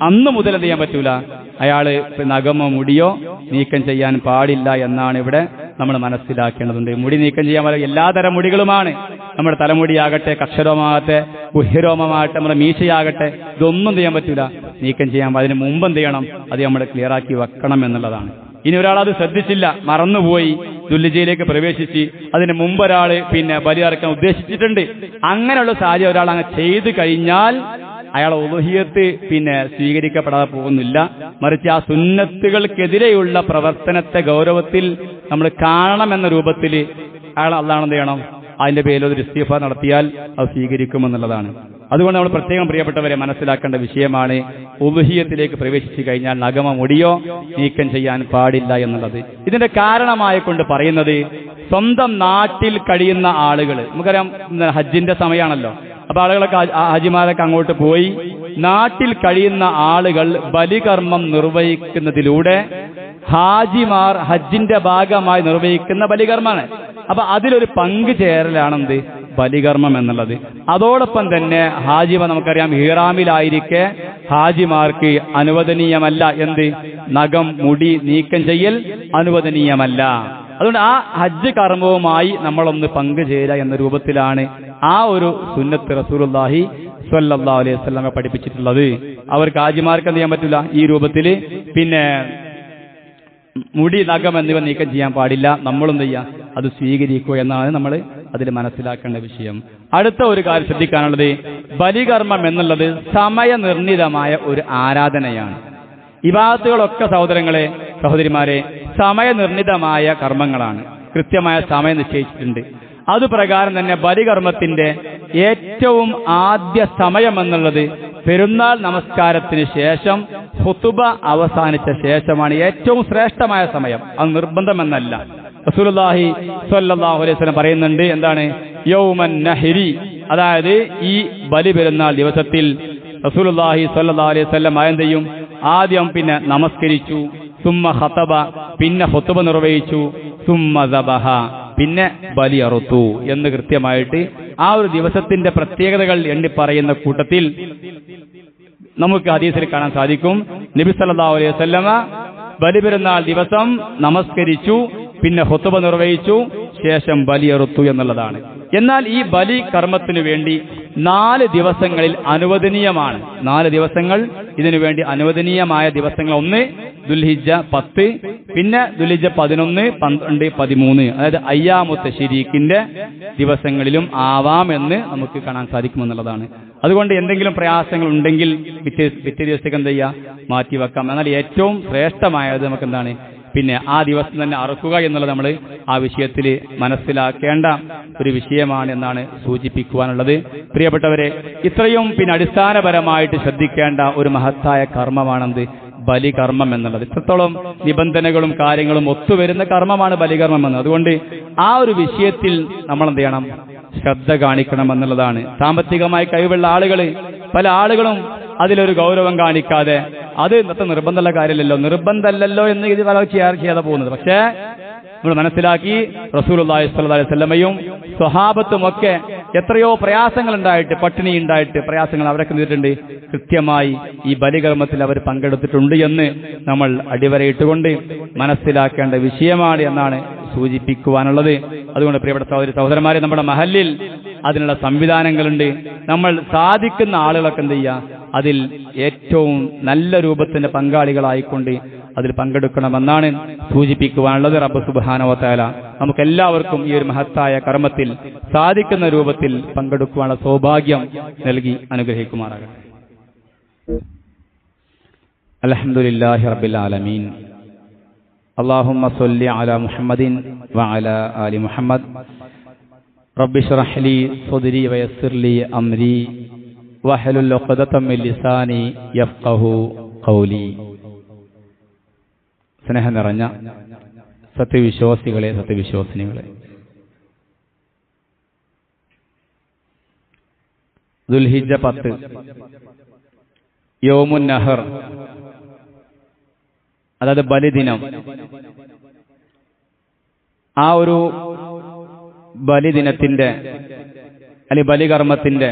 അന്ന് മുതൽ എന്ത് ചെയ്യാൻ പറ്റൂല, അയാൾ നഖമോ മുടിയോ നീക്കം ചെയ്യാൻ പാടില്ല എന്നാണ് ഇവിടെ നമ്മൾ മനസ്സിലാക്കേണ്ടതുണ്ട്. മുടി നീക്കം ചെയ്യാൻ പറ്റില്ല, എല്ലാതരം മുടികളുമാണ്. നമ്മുടെ തലമുടിയാകട്ടെ, കക്ഷരോമാകട്ടെ, ഗുഹ്യരോമമാകട്ടെ, നമ്മുടെ മീശയാകട്ടെ, ഇതൊന്നും ചെയ്യാൻ പറ്റൂല, നീക്കം ചെയ്യാൻ. അതിന് മുമ്പ് എന്ത് ചെയ്യണം, അത് നമ്മൾ ക്ലിയർ ആക്കി വെക്കണം എന്നുള്ളതാണ്. ഇനി ഒരാളത് ശ്രദ്ധിച്ചില്ല, മറന്നുപോയി, ദുൽഹിജ്ജയിലേക്ക് പ്രവേശിച്ച് അതിന് മുമ്പ് ഒരാൾ പിന്നെ ബലി അറുക്കാൻ ഉദ്ദേശിച്ചിട്ടുണ്ട്, അങ്ങനെയുള്ള സാഹചര്യം ഒരാൾ അങ്ങ് ചെയ്തു കഴിഞ്ഞാൽ അയാൾ ഉളുഹിയത്ത് പിന്നെ സ്വീകരിക്കപ്പെടാതെ പോകുന്നില്ല. മറിച്ച് ആ സുന്നത്തുകൾക്കെതിരെയുള്ള പ്രവർത്തനത്തെ ഗൗരവത്തിൽ നമ്മൾ കാണണമെന്ന രൂപത്തിൽ അയാൾ അല്ലാതെ എന്ത് ചെയ്യണം, അതിന്റെ പേരിൽ ഒരു ഇസ്തിഗ്ഫാർ നടത്തിയാൽ അത് സ്വീകരിക്കുമെന്നുള്ളതാണ്. അതുകൊണ്ട് നമ്മൾ പ്രത്യേകം പ്രിയപ്പെട്ടവരെ മനസ്സിലാക്കേണ്ട വിഷയമാണ്, ഉളുഹിയത്തിലേക്ക് പ്രവേശിച്ചു കഴിഞ്ഞാൽ നഖമോ മുടിയോ നീക്കം ചെയ്യാൻ പാടില്ല എന്നുള്ളത്. ഇതിന്റെ കാരണമായി കൊണ്ട് പറയുന്നത്, സ്വന്തം നാട്ടിൽ കഴിയുന്ന ആളുകൾ, നമുക്കറിയാം ഹജ്ജിന്റെ സമയമാണല്ലോ, അപ്പൊ ആളുകളൊക്കെ ഹാജിമാരൊക്കെ അങ്ങോട്ട് പോയി നാട്ടിൽ കഴിയുന്ന ആളുകൾ ബലികർമ്മം നിർവഹിക്കുന്നതിലൂടെ ഹാജിമാർ ഹജ്ജിന്റെ ഭാഗമായി നിർവഹിക്കുന്ന ബലികർമ്മമാണ്. അപ്പൊ അതിലൊരു പങ്കു ചേരലാണെന്ത്, ബലികർമ്മം എന്നുള്ളത്. അതോടൊപ്പം തന്നെ ഹാജിമാർ, നമുക്കറിയാം ഇഹ്റാമിലായിരിക്കെ ഹാജിമാർക്ക് അനുവദനീയമല്ല എന്ത്, നഖം മുടി നീക്കം ചെയ്യൽ അനുവദനീയമല്ല. അതുകൊണ്ട് ആ ഹജ്ജ് കർമ്മവുമായി നമ്മളൊന്ന് പങ്കുചേരുക എന്ന രൂപത്തിലാണ് ആ ഒരു സുന്നത്ത് റസൂലുള്ളാഹി സ്വല്ലല്ലാഹു അലൈഹി വസല്ലം പഠിപ്പിച്ചിട്ടുള്ളത്. അവർക്ക് ഹാജിമാർക്ക് എന്ത് ചെയ്യാൻ പറ്റില്ല, ഈ രൂപത്തിൽ പിന്നെ മുടി നഖം എന്നിവ നീക്കം ചെയ്യാൻ പാടില്ല. നമ്മളെന്ത് ചെയ്യാം, അത് സ്വീകരിക്കുക എന്നാണ് നമ്മൾ അതിൽ മനസ്സിലാക്കേണ്ട വിഷയം. അടുത്ത ഒരു കാര്യം ശ്രദ്ധിക്കാനുള്ളത്, ബലികർമ്മം എന്നുള്ളത് സമയനിർണിതമായ ഒരു ആരാധനയാണ്. ഇബാദത്തുകളൊക്കെ സഹോദരിമാരെ സമയനിർണിതമായ കർമ്മങ്ങളാണ്. കൃത്യമായ സമയം നിശ്ചയിച്ചിട്ടുണ്ട്. അതുപ്രകാരം തന്നെ ബലികർമ്മത്തിന്റെ ഏറ്റവും ആദ്യ സമയം എന്നുള്ളത് പെരുന്നാൾ നമസ്കാരത്തിന് ശേഷം ഖുതുബ അവസാനിച്ച ശേഷമാണ് ഏറ്റവും ശ്രേഷ്ഠമായ സമയം. അത് നിർബന്ധമെന്നല്ല. റസൂലുള്ളാഹി സ്വല്ലല്ലാഹു അലൈഹി വസല്ലം പറയുന്നുണ്ട്, എന്താണ്? യൗമൻ നഹരി, അതായത് ഈ ബലി പെരുന്നാൾ ദിവസത്തിൽ റസൂലുള്ളാഹി സ്വല്ലല്ലാഹു അലൈഹി വസല്ലം എന്ത് ചെയ്യും? ആദ്യം പിന്നെ നമസ്കരിച്ചു, സുമ്മ ഖതബ, പിന്നെ ഖുതുബ നിർവഹിച്ചു, സുമ്മ ദബഹ, പിന്നെ ബലി അറുത്തു എന്ന് കൃത്യമായിട്ട് ആ ഒരു ദിവസത്തിന്റെ പ്രത്യേകതകൾ എണ്ണി പറയുന്ന കൂട്ടത്തിൽ നമുക്ക് ഹദീസിൽ കാണാൻ സാധിക്കും. നബി സല്ലല്ലാഹു അലൈഹി വസല്ലമ ബലി പെരുന്നാൾ ദിവസം നമസ്കരിച്ചു, പിന്നെ ഖുതുബ നിർവഹിച്ചു, ശേഷം ബലിയറുത്തു എന്നുള്ളതാണ്. എന്നാൽ ഈ ബലി കർമ്മത്തിനു വേണ്ടി 4 ദിവസങ്ങളിൽ അനുവദനീയമാണ്. 4 ദിവസങ്ങൾ ഇതിനു വേണ്ടി അനുവദനീയമായ ദിവസങ്ങൾ. ഒന്ന് ദുൽഹിജ്ജ 10, പിന്നെ ദുൽഹിജ്ജ 11, 12, 13, അതായത് അയ്യാമു തശ്രീഖിന്റെ ദിവസങ്ങളിലും ആവാം എന്ന് നമുക്ക് കാണാൻ സാധിക്കുമെന്നുള്ളതാണ്. അതുകൊണ്ട് എന്തെങ്കിലും പ്രയാസങ്ങൾ ഉണ്ടെങ്കിൽ പിറ്റേ ദിവസത്തേക്ക് എന്ത് ചെയ്യുക? മാറ്റിവെക്കാം. എന്നാൽ ഏറ്റവും ശ്രേഷ്ഠമായത് നമുക്ക് എന്താണ്? പിന്നെ ആ ദിവസം തന്നെ അറുക്കുക എന്നുള്ളത് നമ്മൾ ആ വിഷയത്തിൽ മനസ്സിലാക്കേണ്ട ഒരു വിഷയമാണ് എന്നാണ് സൂചിപ്പിക്കുവാനുള്ളത്. പ്രിയപ്പെട്ടവരെ, ഇത്രയും പിന്നെ അടിസ്ഥാനപരമായിട്ട് ശ്രദ്ധിക്കേണ്ട ഒരു മഹത്തായ കർമ്മമാണെന്ത്? ബലികർമ്മം എന്നുള്ളത്. ഇത്രത്തോളം നിബന്ധനകളും കാര്യങ്ങളും ഒത്തുവരുന്ന കർമ്മമാണ് ബലികർമ്മം എന്നത്. അതുകൊണ്ട് ആ ഒരു വിഷയത്തിൽ നമ്മൾ എന്ത് ചെയ്യണം? ശ്രദ്ധ കാണിക്കണം എന്നുള്ളതാണ്. സാമ്പത്തികമായി കഴിവുള്ള പല ആളുകളും അതിലൊരു ഗൗരവം കാണിക്കാതെ, അത് ഇന്നത്തെ നിർബന്ധമുള്ള നിർബന്ധമല്ലല്ലോ എന്ന് ഇത് ചെയ്യാതെ പോകുന്നത്. പക്ഷേ നമ്മൾ മനസ്സിലാക്കി, റസൂലുള്ളാഹി സ്വല്ലല്ലാഹു അലൈഹി വസല്ലമയും സ്വഹാബത്തുമൊക്കെ എത്രയോ പ്രയാസങ്ങൾ ഉണ്ടായിട്ട്, പട്ടിണി ഉണ്ടായിട്ട് പ്രയാസങ്ങൾ അവരൊക്കെ ചെയ്തിട്ടുണ്ട്. കൃത്യമായി ഈ ബലികർമ്മത്തിൽ അവർ പങ്കെടുത്തിട്ടുണ്ട് എന്ന് നമ്മൾ അടിവരയിട്ടുകൊണ്ട് മനസ്സിലാക്കേണ്ട വിഷയമാണ് എന്നാണ് സൂചിപ്പിക്കുവാനുള്ളത്. അതുകൊണ്ട് പ്രിയപ്പെട്ട സഹോദരന്മാരെ, നമ്മുടെ മഹല്ലിൽ അതിനുള്ള സംവിധാനങ്ങളുണ്ട്. നമ്മൾ സാധിക്കുന്ന ആളുകളൊക്കെ എന്ത് ചെയ്യുക? അതിൽ ഏറ്റവും നല്ല രൂപത്തിന്റെ പങ്കാളികളായിക്കൊണ്ട് അതിൽ പങ്കെടുക്കണമെന്നാണ് സൂചിപ്പിക്കുവാനുള്ളത്. റബ്ബ് സുബ്ഹാനഹു വ തആല നമുക്കെല്ലാവർക്കും ഈ ഒരു മഹത്തായ കർമ്മത്തിൽ സാധിക്കുന്ന രൂപത്തിൽ പങ്കെടുക്കുവാനുള്ള സൗഭാഗ്യം നൽകി അനുഗ്രഹിക്കുമാറാകട്ടെ. അൽഹംദുലില്ലാഹി റബ്ബിൽ ആലമീൻ. അല്ലാഹുമ്മ സ്വല്ലി അലാ മുഹമ്മദിൻ വഅലാ ആലി മുഹമ്മദ്. റബ്ബി ഇശ്റഹ് ലി സ്വദ്രി വയസ്സിർ ലി അംരി വഹ്ലുൽ ഉഖ്ദതം മിൻ ലിസാനി യഫ്ഖഹു ഖൗലി. സ്നേഹം നിറഞ്ഞ സത്യവിശ്വാസികളെ, സത്യവിശ്വാസിനികളെ, ദുൽഹിജ്ജ 10 യൗമുൻ നഹർ, അതായത് ബലിദിനം. ആ ഒരു ബലിദിനത്തിന്റെ അല്ലെങ്കിൽ ബലികർമ്മത്തിന്റെ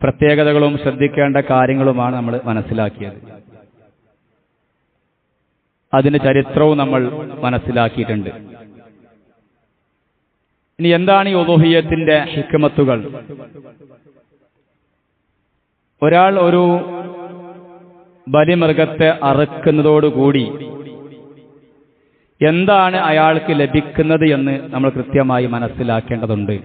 പ്രത്യേകതകളും ശ്രദ്ധിക്കേണ്ട കാര്യങ്ങളുമാണ് നമ്മൾ മനസ്സിലാക്കിയത്. അതിന്റെ ചരിത്രവും നമ്മൾ മനസ്സിലാക്കിയിട്ടുണ്ട്. ഇനി എന്താണ് ഈ ഉളുഹിയ്യത്തിന്റെ ഹിക്മത്തുകൾ? ഒരാൾ ഒരു ബലിമൃഗത്തെ അറുക്കുന്നതോടുകൂടി എന്താണ് അയാൾക്ക് ലഭിക്കുന്നത് എന്ന് നമ്മൾ കൃത്യമായി മനസ്സിലാക്കേണ്ടതുണ്ട്.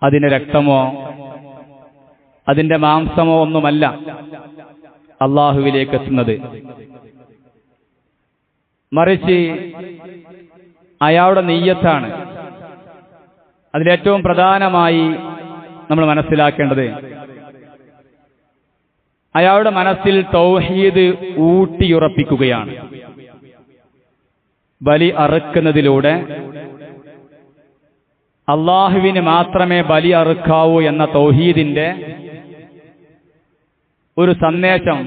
അതിന് രക്തമോ അതിന്റെ മാംസമോ ഒന്നുമല്ല അള്ളാഹുവിലേക്ക് എത്തുന്നത്, മറിച്ച് അയാളുടെ നിയ്യത്താണ്. അതിലേറ്റവും പ്രധാനമായി നമ്മൾ മനസ്സിലാക്കേണ്ടത് അയാളുടെ മനസ്സിൽ തൗഹീദ് ഊട്ടിയുറപ്പിക്കുകയാണ്. ബലി അറുക്കുന്നതിലൂടെ അള്ളാഹുവിന് മാത്രമേ ബലി അറുക്കാവൂ എന്ന തൗഹീദിന്റെ ഒരു സന്ദേശം,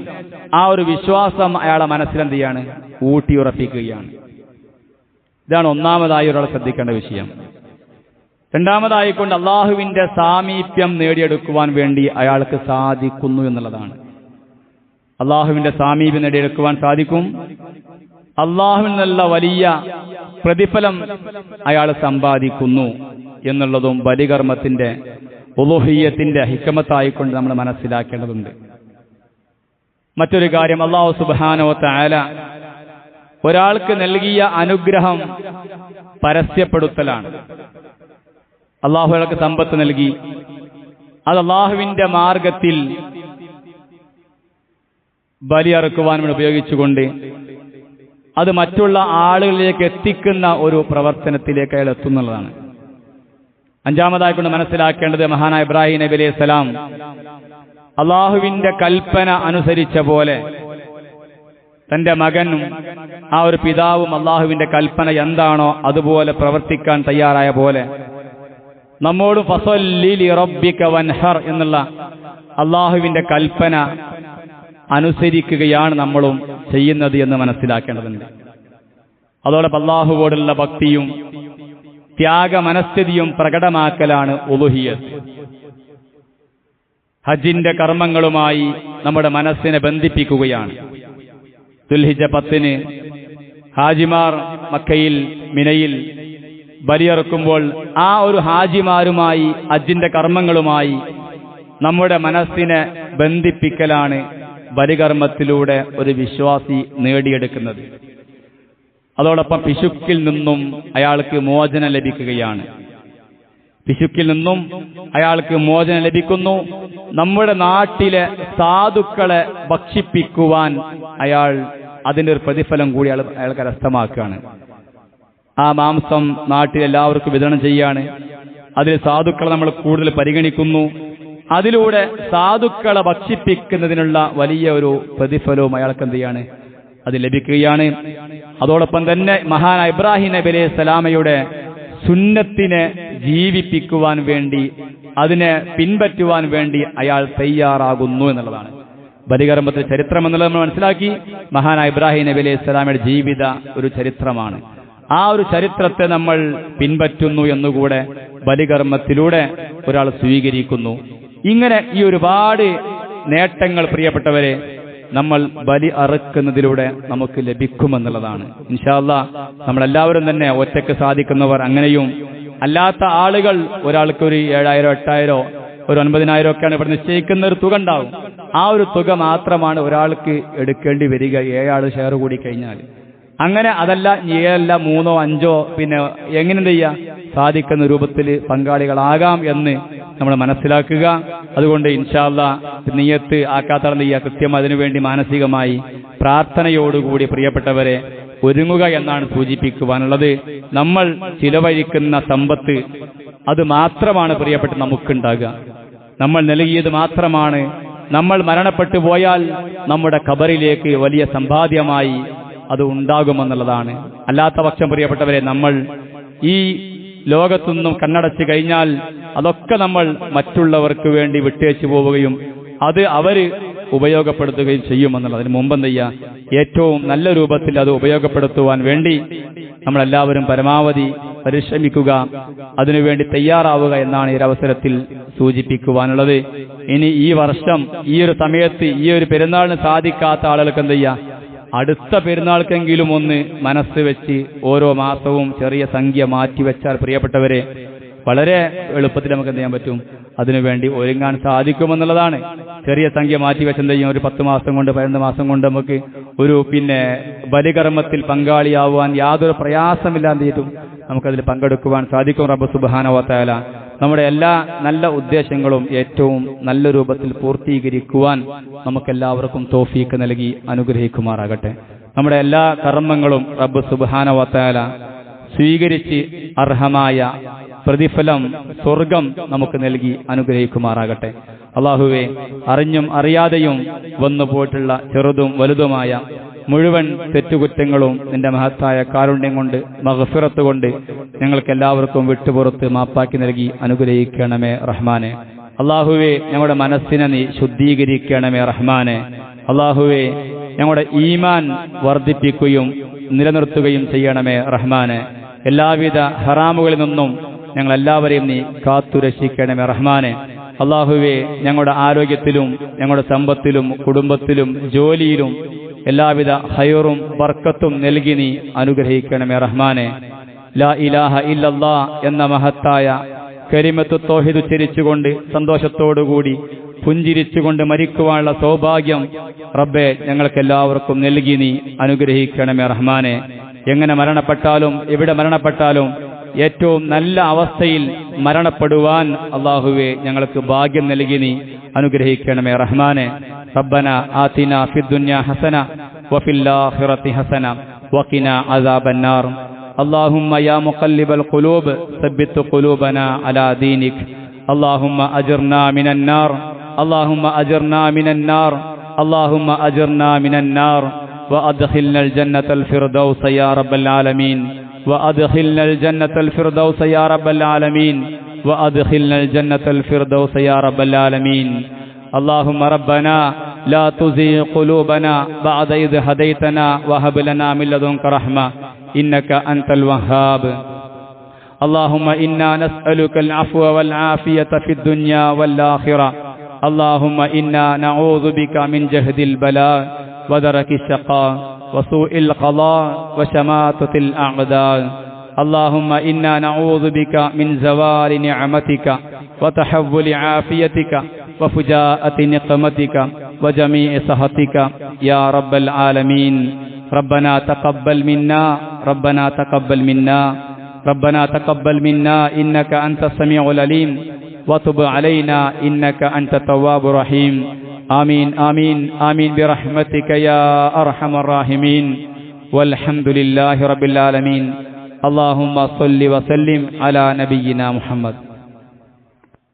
ആ ഒരു വിശ്വാസം അയാളെ മനസ്സിലെന്ത് ചെയ്യാണ്? ഊട്ടിയുറപ്പിക്കുകയാണ്. ഇതാണ് ഒന്നാമതായി ഒരാൾ ശ്രദ്ധിക്കേണ്ട വിഷയം. രണ്ടാമതായിക്കൊണ്ട് അള്ളാഹുവിന്റെ സാമീപ്യം നേടിയെടുക്കുവാൻ വേണ്ടി അയാൾക്ക് സാധിക്കുന്നു എന്നുള്ളതാണ്. അള്ളാഹുവിന്റെ സാമീപ്യം നേടിയെടുക്കുവാൻ സാധിക്കും. അള്ളാഹുവിൽ നിന്നുള്ള വലിയ പ്രതിഫലം അയാൾ സമ്പാദിക്കുന്നു എന്നുള്ളതും ബലികർമ്മത്തിന്റെ ഉളുഹിയ്യത്തിന്റെ ഹിക്മത്തായിക്കൊണ്ട് നമ്മൾ മനസ്സിലാക്കേണ്ടതുണ്ട്. മറ്റൊരു കാര്യം, അല്ലാഹു സുബ്ഹാനഹു വ തആല ഒരാൾക്ക് നൽകിയ അനുഗ്രഹം പരസ്യപ്പെടുത്തലാണ്. അള്ളാഹു അയാൾക്ക് സമ്പത്ത് നൽകി, അത് അള്ളാഹുവിന്റെ മാർഗത്തിൽ ബലിയറുക്കുവാൻ വേണ്ടി ഉപയോഗിച്ചുകൊണ്ട് അത് മറ്റുള്ള ആളുകളിലേക്ക് എത്തിക്കുന്ന ഒരു പ്രവർത്തനത്തിലേക്ക് അയാൾ എത്തുന്നുള്ളതാണ്. അഞ്ചാമതായിക്കൊണ്ട് മനസ്സിലാക്കേണ്ടത്, മഹാനായ ഇബ്രാഹിം നബി അലൈഹി സ്വലാം അള്ളാഹുവിന്റെ കൽപ്പന അനുസരിച്ച പോലെ തന്റെ മകനും ആ ഒരു പിതാവും അള്ളാഹുവിന്റെ കൽപ്പന എന്താണോ അതുപോലെ പ്രവർത്തിക്കാൻ തയ്യാറായ പോലെ നമ്മോട് ഫസല്ലി ലിറബ്ബിക വൻഹർ എന്നുള്ള അള്ളാഹുവിന്റെ കൽപ്പന അനുസരിക്കുകയാണ് നമ്മളും ചെയ്യുന്നത് എന്ന് മനസ്സിലാക്കേണ്ടതുണ്ട്. അതോടൊപ്പം അള്ളാഹുവോടുള്ള ഭക്തിയും ത്യാഗ മനസ്ഥിതിയും പ്രകടമാക്കലാണ് ഉളുഹിയ്യത്ത്. ഹജ്ജിന്റെ കർമ്മങ്ങളുമായി നമ്മുടെ മനസ്സിനെ ബന്ധിപ്പിക്കുകയാണ്. ദുൽഹിജ്ജ 10 ഹാജിമാർ മക്കയിൽ മിനയിൽ ബലിയറുക്കുമ്പോൾ ആ ഒരു ഹാജിമാരുമായി ഹജ്ജിന്റെ കർമ്മങ്ങളുമായി നമ്മുടെ മനസ്സിനെ ബന്ധിപ്പിക്കലാണ് ബലികർമ്മത്തിലൂടെ ഒരു വിശ്വാസി നേടിയെടുക്കുന്നത്. അതോടൊപ്പം പിശുക്കിൽ നിന്നും അയാൾക്ക് മോചനം ലഭിക്കുകയാണ്. പിശുക്കിൽ നിന്നും അയാൾക്ക് മോചനം ലഭിക്കുന്നു. നമ്മുടെ നാട്ടിലെ സാധുക്കളെ ഭക്ഷിപ്പിക്കുവാൻ അയാൾ അതിൻ്റെ ഒരു പ്രതിഫലം കൂടി അയാൾ കരസ്ഥമാക്കുകയാണ്. ആ മാംസം നാട്ടിലെല്ലാവർക്കും വിതരണം ചെയ്യാണ്. അതിൽ സാധുക്കളെ നമ്മൾ കൂടുതൽ പരിഗണിക്കുന്നു. അതിലൂടെ സാധുക്കളെ ഭക്ഷിപ്പിക്കുന്നതിനുള്ള വലിയ ഒരു പ്രതിഫലവും അയാൾക്ക് എന്ത് ചെയ്യാണ്, അത് ലഭിക്കുകയാണ്. അതോടൊപ്പം തന്നെ മഹാനായ ഇബ്രാഹിം നബി അലൈഹി സ്വലാമയുടെ സുന്നത്തിനെ ജീവിപ്പിക്കുവാൻ വേണ്ടി, അതിനെ പിൻപറ്റുവാൻ വേണ്ടി അയാൾ തയ്യാറാകുന്നു എന്നുള്ളതാണ് ബലികർമ്മത്തിന്റെ ചരിത്രം എന്നുള്ളത് നമ്മൾ മനസ്സിലാക്കി. മഹാനായ ഇബ്രാഹിം നബി അലൈഹി സ്വലാമയുടെ ജീവിത ഒരു ചരിത്രമാണ്. ആ ഒരു ചരിത്രത്തെ നമ്മൾ പിൻപറ്റുന്നു എന്നുകൂടെ ബലികർമ്മത്തിലൂടെ ഒരാൾ സ്വീകരിക്കുന്നു. ഇങ്ങനെ ഈ ഒരുപാട് നേട്ടങ്ങൾ പ്രിയപ്പെട്ടവരെ നമ്മൾ ബലി അറുക്കുന്നതിലൂടെ നമുക്ക് ലഭിക്കുമെന്നുള്ളതാണ്. ഇൻഷാ അല്ലാഹ് നമ്മളെല്ലാവരും തന്നെ ഒറ്റയ്ക്ക് സാധിക്കുന്നവർ, അങ്ങനെയും അല്ലാത്ത ആളുകൾ ഒരാൾക്ക് ഒരു 7,000 8,000 ഒരു 9,000 ഒക്കെയാണ് ഇവിടെ നിശ്ചയിക്കുന്ന ഒരു തുക ഉണ്ടാവും. ആ ഒരു തുക മാത്രമാണ് ഒരാൾക്ക് എടുക്കേണ്ടി വരിക 7 ആൾ ഷെയർ കൂടി കഴിഞ്ഞാൽ. അങ്ങനെ അതല്ല 7 3 5 പിന്നെ എങ്ങനെ ചെയ്യാം, സാധിക്കുന്ന രൂപത്തിൽ പങ്കാളികളാകാം എന്ന് നമ്മൾ മനസ്സിലാക്കുക. അതുകൊണ്ട് ഇൻഷാ അല്ലാഹ് നിയ്യത്ത് ആക്കാത്തറ നെയ്യ കൃത്യം അതിനുവേണ്ടി മാനസികമായി പ്രാർത്ഥനയോടുകൂടി പ്രിയപ്പെട്ടവരെ ഒരുങ്ങുക എന്നാണ് സൂചിപ്പിക്കുവാനുള്ളത്. നമ്മൾ ചിലവഴിക്കുന്ന സമ്പത്ത് അത് മാത്രമാണ് പ്രിയപ്പെട്ട് നമുക്കുണ്ടാകുക. നമ്മൾ നൽകിയത് മാത്രമാണ്. നമ്മൾ മരണപ്പെട്ടു പോയാൽ നമ്മുടെ ഖബറിലേക്ക് വലിയ സമ്പാദ്യമായി അത് ഉണ്ടാകുമെന്നുള്ളതാണ്. അല്ലാത്ത പക്ഷം പ്രിയപ്പെട്ടവരെ നമ്മൾ ഈ ലോകത്തുനിന്നും കണ്ണടച്ചു കഴിഞ്ഞാൽ അതൊക്കെ നമ്മൾ മറ്റുള്ളവർക്ക് വേണ്ടി വിട്ടേച്ചു പോവുകയും അത് അവര് ഉപയോഗപ്പെടുത്തുകയും ചെയ്യുമെന്നുള്ളത്. അതിന് മുമ്പ് എന്ത് ചെയ്യുക, ഏറ്റവും നല്ല രൂപത്തിൽ അത് ഉപയോഗപ്പെടുത്തുവാൻ വേണ്ടി നമ്മളെല്ലാവരും പരമാവധി പരിശ്രമിക്കുക, അതിനുവേണ്ടി തയ്യാറാവുക എന്നാണ് ഈ അവസരത്തിൽ സൂചിപ്പിക്കുവാനുള്ളത്. ഇനി ഈ വർഷം ഈ ഒരു സമയത്ത് ഈ ഒരു പെരുന്നാളിന് സാധിക്കാത്ത ആളുകൾക്ക് എന്ത് ചെയ്യുക, അടുത്ത പെരുന്നാൾക്കെങ്കിലും ഒന്ന് മനസ്സ് വെച്ച് ഓരോ മാസവും ചെറിയ സംഖ്യ മാറ്റിവെച്ചാൽ പ്രിയപ്പെട്ടവരെ വളരെ എളുപ്പത്തിൽ നമുക്ക് എന്ത് ചെയ്യാൻ പറ്റും, അതിനുവേണ്ടി ഒരുങ്ങാൻ സാധിക്കുമെന്നുള്ളതാണ്. ചെറിയ സംഖ്യ മാറ്റിവെച്ച് എന്ത് ചെയ്യും, ഒരു 10 മാസം കൊണ്ട് 12 മാസം കൊണ്ട് നമുക്ക് ഒരു ബലികർമ്മത്തിൽ പങ്കാളിയാവാൻ യാതൊരു പ്രയാസമില്ലാതെ ചെയ്തിട്ടും നമുക്കതിൽ പങ്കെടുക്കുവാൻ സാധിക്കും. റബ്ബ് സുബ്ഹാനഹു വ തആല നമ്മുടെ എല്ലാ നല്ല ഉദ്ദേശങ്ങളും ഏറ്റവും നല്ല രൂപത്തിൽ പൂർത്തീകരിക്കുവാൻ നമുക്കെല്ലാവർക്കും തൗഫീക്ക് നൽകി അനുഗ്രഹിക്കുമാറാകട്ടെ. നമ്മുടെ എല്ലാ കർമ്മങ്ങളും റബ്ബ് സുബ്ഹാനഹു വ തആല സ്വീകരിച്ച് അർഹമായ പ്രതിഫലം സ്വർഗം നമുക്ക് നൽകി അനുഗ്രഹിക്കുമാറാകട്ടെ. അല്ലാഹുവേ, അറിഞ്ഞും അറിയാതെയും വന്നു പോയിട്ടുള്ള ചെറുതും വലുതുമായ മുഴുവൻ തെറ്റുകുറ്റങ്ങളും നിന്റെ മഹത്തായ കാരുണ്യം കൊണ്ട് മഗ്ഫിറത്ത് കൊണ്ട് ഞങ്ങൾക്ക് എല്ലാവർക്കും വിട്ടുപുറത്ത് മാപ്പാക്കി നൽകി അനുഗ്രഹിക്കണമേ റഹ്മാനെ. അല്ലാഹുവേ, ഞങ്ങളുടെ മനസ്സിനെ നീ ശുദ്ധീകരിക്കണമേ റഹ്മാനെ. അല്ലാഹുവേ, ഞങ്ങളുടെ ഈമാൻ വർദ്ധിപ്പിക്കുകയും നിലനിർത്തുകയും ചെയ്യണമേ റഹ്മാനെ. എല്ലാവിധ ഹറാമുകളിൽ നിന്നും ഞങ്ങളെല്ലാവരെയും നീ കാത്തുരക്ഷിക്കണമേ റഹ്മാനെ. അല്ലാഹുവേ, ഞങ്ങളുടെ ആരോഗ്യത്തിലും ഞങ്ങളുടെ സമ്പത്തിലും കുടുംബത്തിലും ജോലിയിലും എല്ലാവിധ ഖൈറും ബർക്കത്തും നൽകി നീ അനുഗ്രഹിക്കണമേ റഹ്മാനെ. ലാ ഇലാഹ ഇല്ലല്ലാഹ് എന്ന മഹത്തായ കലിമത്ത് തൗഹീദ് ഉച്ചരിച്ചുകൊണ്ട് സന്തോഷത്തോടുകൂടി പുഞ്ചിരിച്ചുകൊണ്ട് മരിക്കുവാനുള്ള സൗഭാഗ്യം റബ്ബേ ഞങ്ങൾക്കെല്ലാവർക്കും നൽകി നീ അനുഗ്രഹിക്കണമേ റഹ്മാനെ. എങ്ങനെ മരണപ്പെട്ടാലും എവിടെ മരണപ്പെട്ടാലും ഏറ്റവും നല്ല അവസ്ഥയിൽ മരണപ്പെടുവാൻ അല്ലാഹുവേ ഞങ്ങൾക്ക് ഭാഗ്യം നൽകി നീ അനുഗ്രഹിക്കണമേ റഹ്മാനെ. റബ്ബന ആതിനാ ഫിദ്ദുനിയാ ഹസന വഫിൽ ആഖിറതി ഹസന വഖിനാ അദാബന്നാർ. اللهم يا مقلب القلوب ثبت قلوبنا على دينك. اللهم أجرنا من النار. اللهم أجرنا من النار. اللهم أجرنا من النار وأدخلنا الجنة الفردوس يا رب العالمين. وأدخلنا الجنة الفردوس يا رب العالمين. وأدخلنا الجنة الفردوس يا رب العالمين. اللهم ربنا لا تزغ قلوبنا بعد إذ هديتنا وهب لنا من لدنك رحمة إنك أنت الوهاب. اللهم إنا نسألك العفو والعافية في الدنيا والآخرة. اللهم إنا نعوذ بك من جهد البلاء ودرك الشقاء وسوء القضاء وشماتة الأعداء. اللهم إنا نعوذ بك من زوال نعمتك وتحول عافيتك وفجاءة نقمتك وجميع سخطك يا رب العالمين. ربنا تقبل منا. ربنا تقبل منا. ربنا تقبل منا إنك أنت السميع العليم وتب علينا إنك أنت التواب الرحيم. آمين آمين آمين برحمتك يا أرحم الراحمين. والحمد لله رب العالمين. اللهم صل وسلم على نبينا محمد.